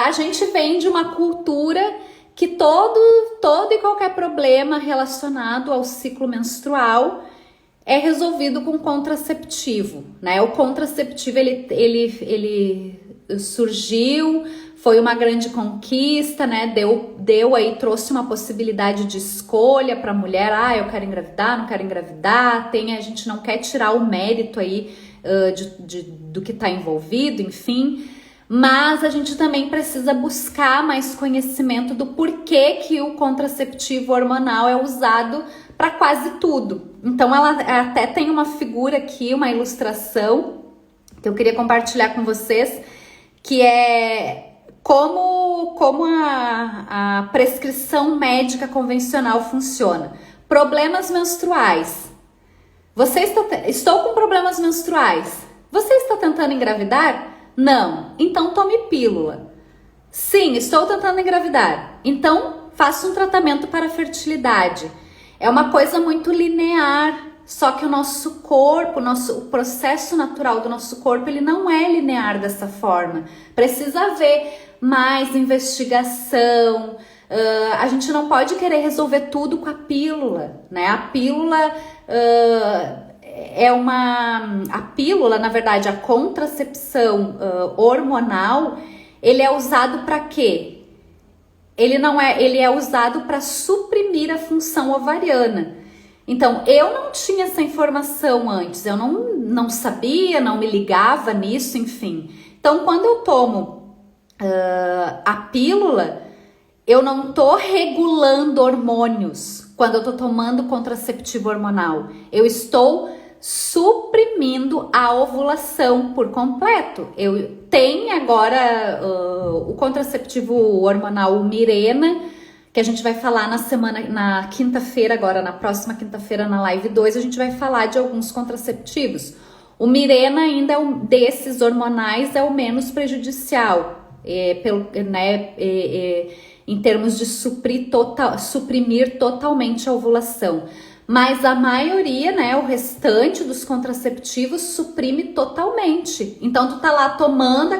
S1: a gente vem de uma cultura que todo e qualquer problema relacionado ao ciclo menstrual é resolvido com contraceptivo, né? O contraceptivo, ele surgiu, foi uma grande conquista, né? Deu aí, trouxe uma possibilidade de escolha para a mulher. Eu quero engravidar, não quero engravidar. A gente não quer tirar o mérito aí do que está envolvido, enfim. Mas a gente também precisa buscar mais conhecimento do porquê que o contraceptivo hormonal é usado para quase tudo. Então ela até tem uma figura aqui, uma ilustração que eu queria compartilhar com vocês, que é como a prescrição médica convencional funciona. Problemas menstruais. Estou com problemas menstruais. Você está tentando engravidar? Não. Então tome pílula. Sim, estou tentando engravidar. Então faça um tratamento para a fertilidade. É uma coisa muito linear. Só que o nosso corpo, o processo natural do nosso corpo, ele não é linear dessa forma. Precisa haver mais investigação. A gente não pode querer resolver tudo com a pílula, né? A pílula na verdade, a contracepção hormonal, ele é usado para quê? Ele é usado para suprimir a função ovariana. Então, eu não tinha essa informação antes, eu não sabia, não me ligava nisso, enfim. Então, quando eu tomo a pílula, eu não tô regulando hormônios quando eu tô tomando contraceptivo hormonal. Eu estou suprimindo a ovulação por completo. Eu tenho agora o contraceptivo hormonal, o Mirena, que a gente vai falar na quinta-feira, agora na próxima quinta-feira na live 2, a gente vai falar de alguns contraceptivos. O Mirena ainda desses hormonais é o menos prejudicial, em termos de suprimir totalmente a ovulação. Mas a maioria, né, o restante dos contraceptivos suprime totalmente. Então tu tá lá tomando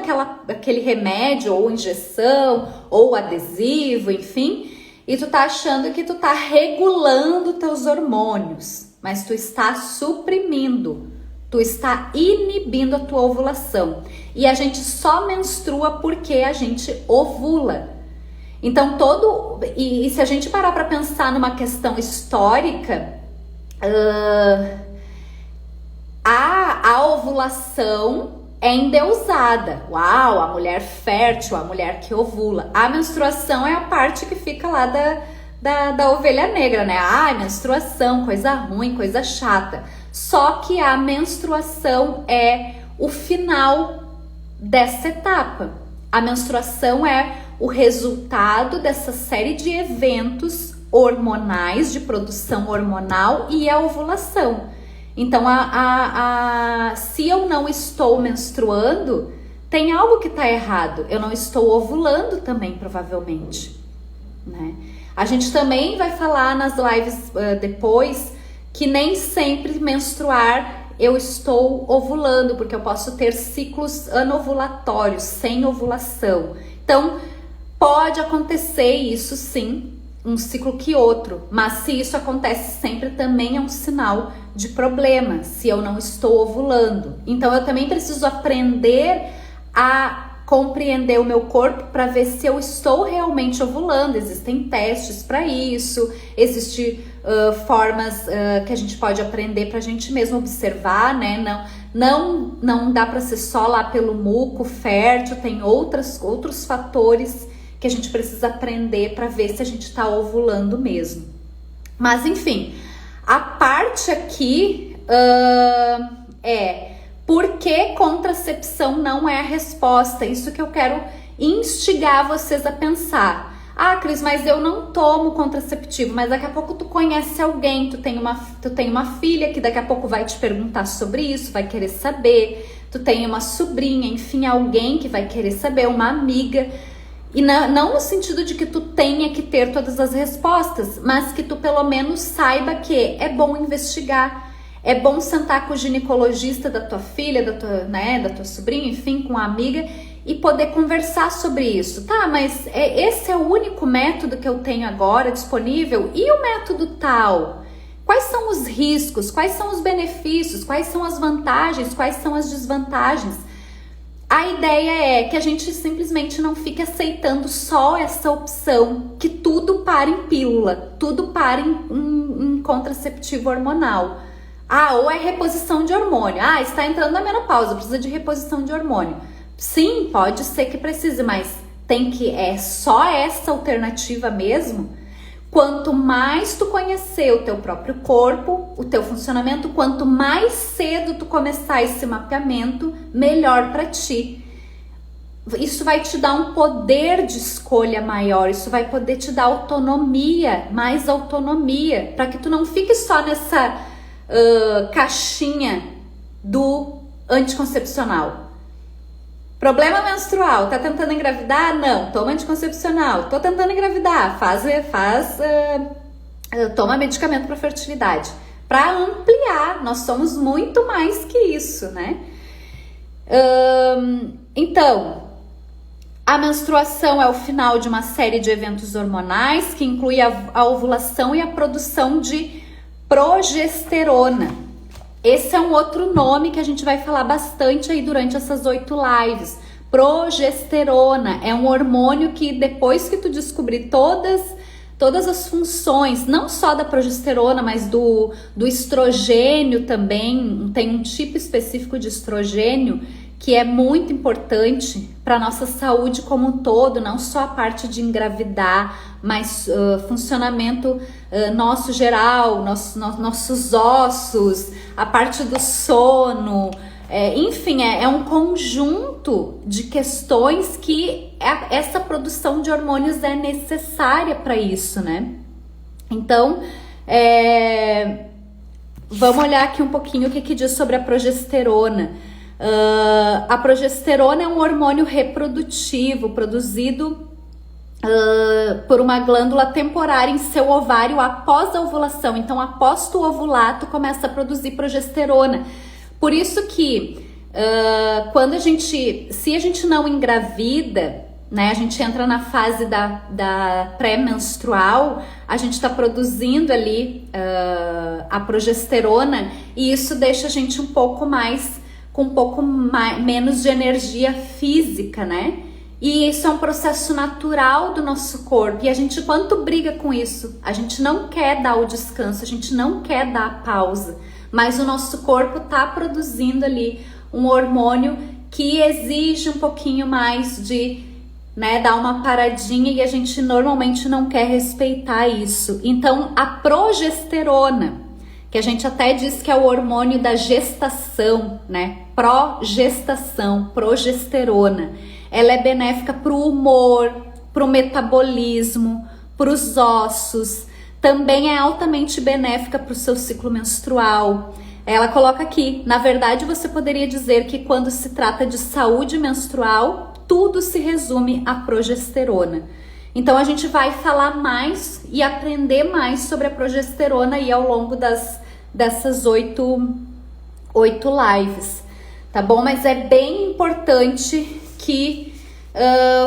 S1: aquele remédio, ou injeção, ou adesivo, enfim, e tu tá achando que tu tá regulando teus hormônios, mas tu está suprimindo, tu está inibindo a tua ovulação. E a gente só menstrua porque a gente ovula. Então e se a gente parar para pensar numa questão histórica, a ovulação é endeusada. Uau, a mulher fértil, a mulher que ovula. A menstruação é a parte que fica lá da ovelha negra, né? Ah, menstruação, coisa ruim, coisa chata. Só que a menstruação é o final dessa etapa. A menstruação é o resultado dessa série de eventos hormonais, de produção hormonal, e a ovulação. Então, se eu não estou menstruando, tem algo que está errado. Eu não estou ovulando também, provavelmente, né? A gente também vai falar nas lives depois que nem sempre menstruar eu estou ovulando, porque eu posso ter ciclos anovulatórios, sem ovulação. Então, pode acontecer isso sim, um ciclo que outro, mas se isso acontece sempre também é um sinal de problema, se eu não estou ovulando. Então eu também preciso aprender a compreender o meu corpo para ver se eu estou realmente ovulando. Existem testes para isso, existem formas que a gente pode aprender para a gente mesmo observar, né? Não dá para ser só lá pelo muco fértil, tem outros fatores que a gente precisa aprender para ver se a gente está ovulando mesmo. Mas enfim, a parte aqui é por que contracepção não é a resposta. Isso que eu quero instigar vocês a pensar. Ah, Cris, mas eu não tomo contraceptivo, mas daqui a pouco tu conhece alguém, tu tem uma filha que daqui a pouco vai te perguntar sobre isso, vai querer saber, tu tem uma sobrinha, enfim, alguém que vai querer saber, uma amiga. E não no sentido de que tu tenha que ter todas as respostas, mas que tu pelo menos saiba que é bom investigar, é bom sentar com o ginecologista da tua filha, da tua sobrinha, enfim, com a amiga, e poder conversar sobre isso. Tá, mas esse é o único método que eu tenho agora disponível? E o método tal? Quais são os riscos? Quais são os benefícios? Quais são as vantagens? Quais são as desvantagens? A ideia é que a gente simplesmente não fique aceitando só essa opção, que tudo para em pílula, tudo para em contraceptivo hormonal. Ah, ou é reposição de hormônio. Ah, está entrando na menopausa, precisa de reposição de hormônio. Sim, pode ser que precise, mas é só essa alternativa mesmo? Quanto mais tu conhecer o teu próprio corpo, o teu funcionamento, quanto mais cedo tu começar esse mapeamento, melhor para ti. Isso vai te dar um poder de escolha maior, isso vai poder te dar autonomia, mais autonomia, para que tu não fique só nessa caixinha do anticoncepcional. Problema menstrual, tá tentando engravidar? Não, toma anticoncepcional. Tô tentando engravidar, toma medicamento para fertilidade. Para ampliar, nós somos muito mais que isso, né? Então, a menstruação é o final de uma série de eventos hormonais que inclui a ovulação e a produção de progesterona. Esse é um outro nome que a gente vai falar bastante aí durante essas 8 lives. Progesterona é um hormônio que depois que tu descobrir todas as funções, não só da progesterona, mas do estrogênio também, tem um tipo específico de estrogênio que é muito importante para a nossa saúde como um todo, não só a parte de engravidar, mas funcionamento nosso geral, nossos ossos, a parte do sono, enfim, é um conjunto de questões que essa produção de hormônios é necessária para isso, né? Então, vamos olhar aqui um pouquinho o que diz sobre a progesterona. A progesterona é um hormônio reprodutivo produzido por uma glândula temporária em seu ovário após a ovulação. Então, após tu ovular, tu começa a produzir progesterona. Por isso que quando se a gente não engravida, né, a gente entra na fase da pré-menstrual, a gente está produzindo ali a progesterona e isso deixa a gente com um pouco menos de energia física, né? E isso é um processo natural do nosso corpo. E a gente, quanto briga com isso? A gente não quer dar o descanso, a gente não quer dar a pausa. Mas o nosso corpo tá produzindo ali um hormônio que exige um pouquinho mais de, né, dar uma paradinha, e a gente normalmente não quer respeitar isso. Então, a progesterona, que a gente até diz que é o hormônio da gestação, né? Progestação, progesterona. Ela é benéfica para o humor, para o metabolismo, para os ossos. Também é altamente benéfica para o seu ciclo menstrual. Ela coloca aqui, na verdade você poderia dizer que quando se trata de saúde menstrual, tudo se resume à progesterona. Então a gente vai falar mais e aprender mais sobre a progesterona aí ao longo dessas 8 lives, tá bom? Mas é bem importante que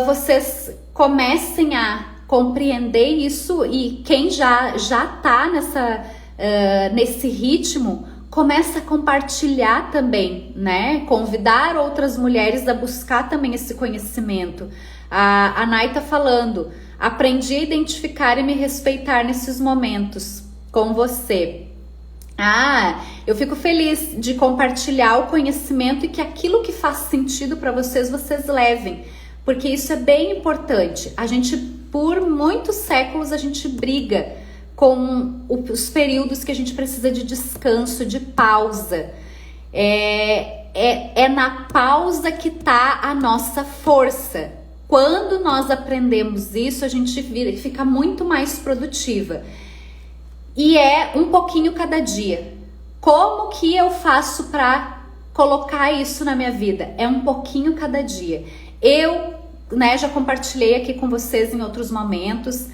S1: vocês comecem a compreender isso, e quem já tá nesse ritmo, começa a compartilhar também, né? Convidar outras mulheres a buscar também esse conhecimento. A Nay tá falando, aprendi a identificar e me respeitar nesses momentos com você. Eu fico feliz de compartilhar o conhecimento e que aquilo que faz sentido para vocês levem, porque isso é bem importante. A gente, por muitos séculos, a gente briga com os períodos que a gente precisa de descanso, de pausa. É na pausa que tá a nossa força. Quando nós aprendemos isso, a gente fica muito mais produtiva. E é um pouquinho cada dia. Como que eu faço para colocar isso na minha vida? É um pouquinho cada dia. Eu, né, já compartilhei aqui com vocês em outros momentos,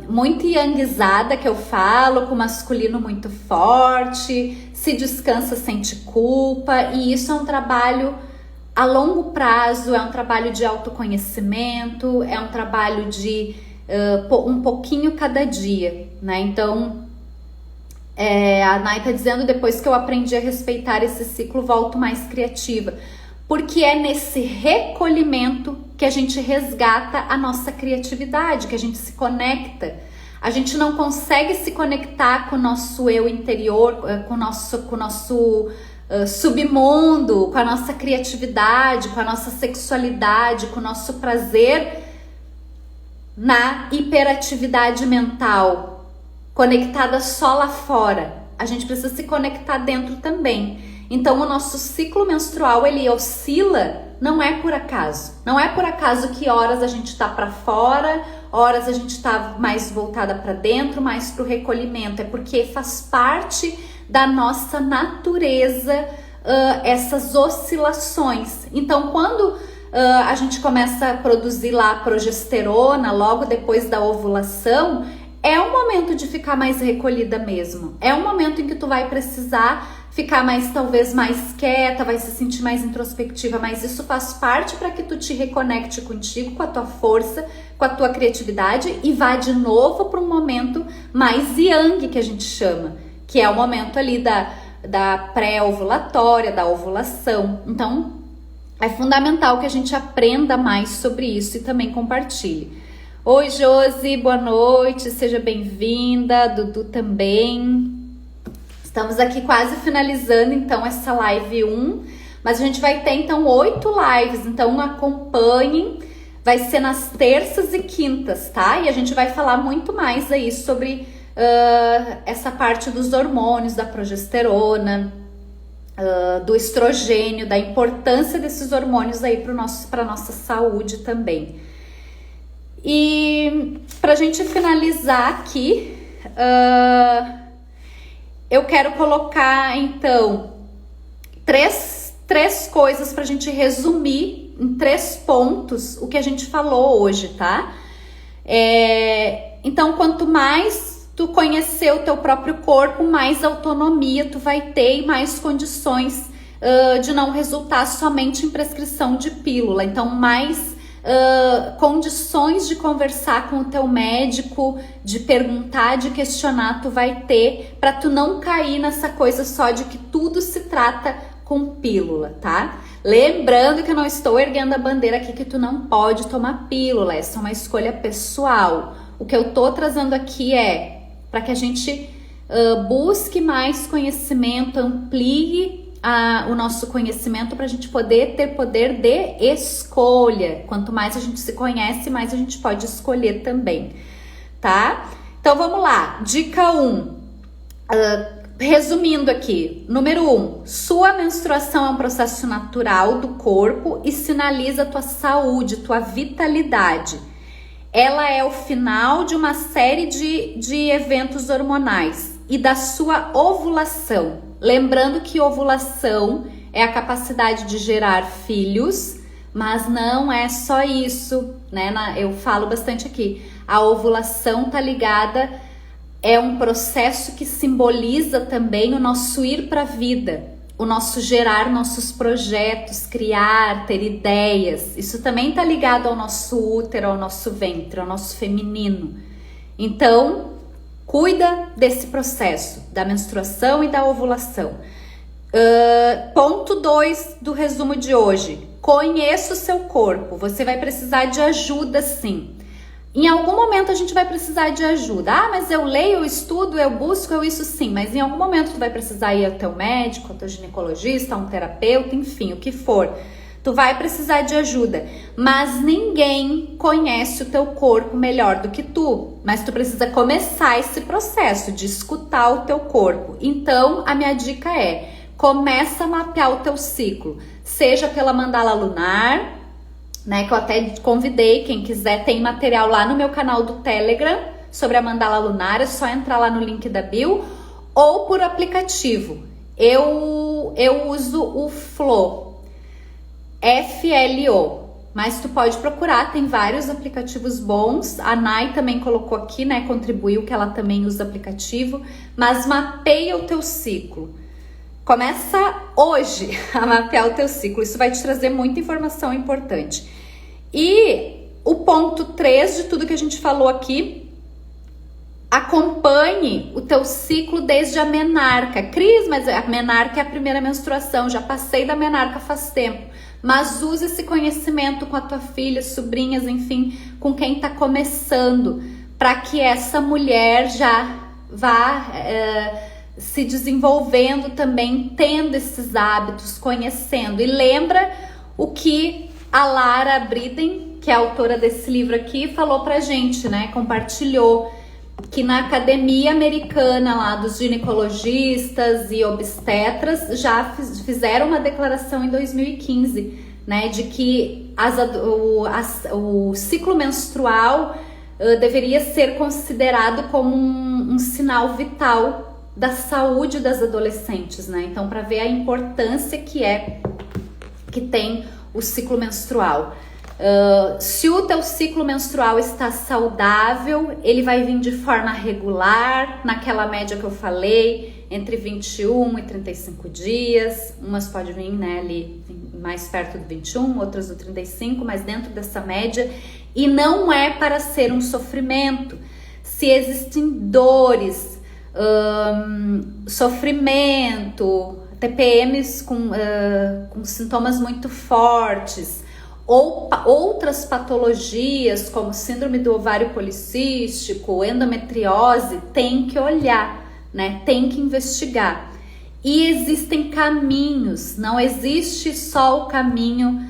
S1: muito yangizada que eu falo, com masculino muito forte, se descansa, sente culpa, e isso é um trabalho a longo prazo, é um trabalho de autoconhecimento, é um trabalho de um pouquinho cada dia, né? Então, a Nay tá dizendo, depois que eu aprendi a respeitar esse ciclo, volto mais criativa. Porque é nesse recolhimento que a gente resgata a nossa criatividade, que a gente se conecta. A gente não consegue se conectar com o nosso eu interior, com o nosso submundo, com a nossa criatividade, com a nossa sexualidade, com o nosso prazer na hiperatividade mental, conectada só lá fora. A gente precisa se conectar dentro também. Então o nosso ciclo menstrual, ele oscila, não é por acaso. Não é por acaso que horas a gente tá para fora, horas a gente tá mais voltada para dentro, mais pro recolhimento. É porque faz parte da nossa natureza essas oscilações. Então quando a gente começa a produzir lá a progesterona logo depois da ovulação, é um momento de ficar mais recolhida mesmo. É um momento em que tu vai precisar ficar talvez mais quieta, vai se sentir mais introspectiva, mas isso faz parte para que tu te reconecte contigo, com a tua força, com a tua criatividade, e vá de novo para um momento mais yang, que a gente chama, que é o momento ali da pré-ovulatória, da ovulação. Então, é fundamental que a gente aprenda mais sobre isso e também compartilhe. Oi, Josi, boa noite, seja bem-vinda, Dudu também. Estamos aqui quase finalizando então essa live 1. Mas a gente vai ter então 8 lives, então acompanhem, vai ser nas terças e quintas, tá? E a gente vai falar muito mais aí sobre essa parte dos hormônios, da progesterona, do estrogênio, da importância desses hormônios aí para nossa saúde também. E pra gente finalizar aqui, eu quero colocar então três coisas pra gente resumir em 3 pontos o que a gente falou hoje, tá? Então, quanto mais tu conhecer o teu próprio corpo, mais autonomia tu vai ter e mais condições de não resultar somente em prescrição de pílula. Então, mais condições de conversar com o teu médico, de perguntar, de questionar, tu vai ter para tu não cair nessa coisa só de que tudo se trata com pílula, tá? Lembrando que eu não estou erguendo a bandeira aqui que tu não pode tomar pílula, essa é uma escolha pessoal. O que eu tô trazendo aqui é para que a gente busque mais conhecimento, amplie o nosso conhecimento para a gente poder ter poder de escolha. Quanto mais a gente se conhece, mais a gente pode escolher também, tá? Então vamos lá, dica 1. Resumindo aqui, número 1, sua menstruação é um processo natural do corpo e sinaliza tua saúde, tua vitalidade. Ela é o final de uma série de eventos hormonais e da sua ovulação. Lembrando que ovulação é a capacidade de gerar filhos, mas não é só isso, né? Eu falo bastante aqui. A ovulação tá ligada, é um processo que simboliza também o nosso ir para a vida, o nosso gerar nossos projetos, criar, ter ideias. Isso também tá ligado ao nosso útero, ao nosso ventre, ao nosso feminino. Então, cuida desse processo da menstruação e da ovulação. Ponto 2 do resumo de hoje. Conheça o seu corpo. Você vai precisar de ajuda, sim. Em algum momento a gente vai precisar de ajuda. Ah, mas eu leio, eu estudo, eu busco, isso sim. Mas em algum momento tu vai precisar ir ao teu médico, ao teu ginecologista, a um terapeuta, enfim, o que for. Tu vai precisar de ajuda. Mas ninguém conhece o teu corpo melhor do que tu. Mas tu precisa começar esse processo de escutar o teu corpo. Então, a minha dica é: começa a mapear o teu ciclo. Seja pela mandala lunar, né, que eu até convidei, quem quiser, tem material lá no meu canal do Telegram sobre a mandala lunar, é só entrar lá no link da bio, ou por aplicativo. Eu uso o Flo, FLO, mas tu pode procurar, tem vários aplicativos bons. A Nai também colocou aqui, né, contribuiu que ela também usa aplicativo, mas mapeia o teu ciclo. Começa hoje a mapear o teu ciclo, isso vai te trazer muita informação importante. E o ponto 3 de tudo que a gente falou aqui, acompanhe o teu ciclo desde a menarca. Cris, mas a menarca é a primeira menstruação, já passei da menarca faz tempo. Mas use esse conhecimento com a tua filha, sobrinhas, enfim, com quem tá começando, para que essa mulher já vá se desenvolvendo também, tendo esses hábitos, conhecendo. E lembra o que a Lara Briden, que é a autora desse livro aqui, falou pra gente, né? Compartilhou que na academia americana lá dos ginecologistas e obstetras já fizeram uma declaração em 2015, né? De que o ciclo menstrual deveria ser considerado como um sinal vital da saúde das adolescentes, né? Então, para ver a importância que tem o ciclo menstrual. Se o teu ciclo menstrual está saudável, ele vai vir de forma regular, naquela média que eu falei, entre 21 e 35 dias. Umas podem vir, né, ali mais perto do 21, outras do 35, mas dentro dessa média. E não é para ser um sofrimento. Se existem dores, sofrimento, TPMs com sintomas muito fortes, ou outras patologias como síndrome do ovário policístico, endometriose, tem que olhar, né? Tem que investigar. E existem caminhos, não existe só o caminho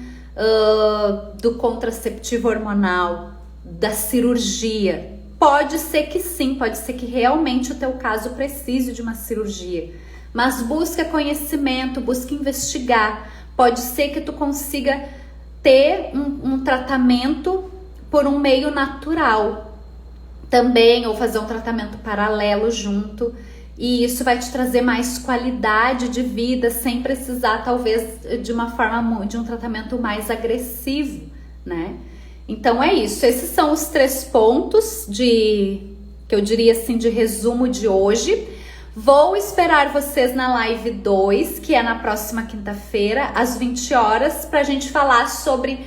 S1: do contraceptivo hormonal, da cirurgia. Pode ser que sim, pode ser que realmente o teu caso precise de uma cirurgia, mas busca conhecimento, busca investigar. Pode ser que tu consiga ter um tratamento por um meio natural também, ou fazer um tratamento paralelo junto, e isso vai te trazer mais qualidade de vida sem precisar talvez de um tratamento mais agressivo, né? Então é isso, esses são os 3 pontos que eu diria assim de resumo de hoje. Vou esperar vocês na live 2, que é na próxima quinta-feira, às 20 horas, para a gente falar sobre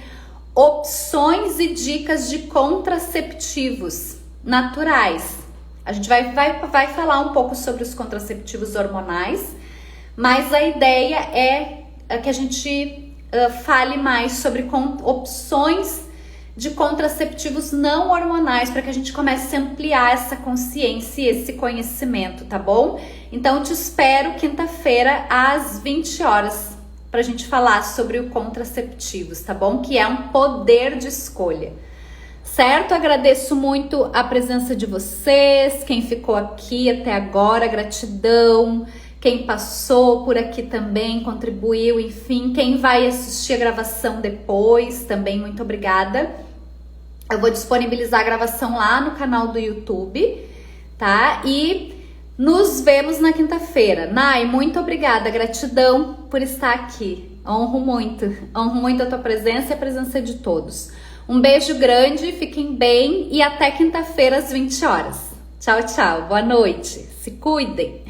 S1: opções e dicas de contraceptivos naturais. A gente vai falar um pouco sobre os contraceptivos hormonais, mas a ideia é que a gente fale mais sobre opções de contraceptivos não hormonais, para que a gente comece a ampliar essa consciência e esse conhecimento, tá bom? Então, eu te espero quinta-feira às 20 horas para a gente falar sobre o contraceptivos, tá bom? Que é um poder de escolha, certo? Agradeço muito a presença de vocês, quem ficou aqui até agora, gratidão. Quem passou por aqui também, contribuiu, enfim. Quem vai assistir a gravação depois, também muito obrigada. Eu vou disponibilizar a gravação lá no canal do YouTube, tá? E nos vemos na quinta-feira. Nai, muito obrigada, gratidão por estar aqui. Honro muito a tua presença e a presença de todos. Um beijo grande, fiquem bem e até quinta-feira às 20 horas. Tchau, tchau, boa noite, se cuidem.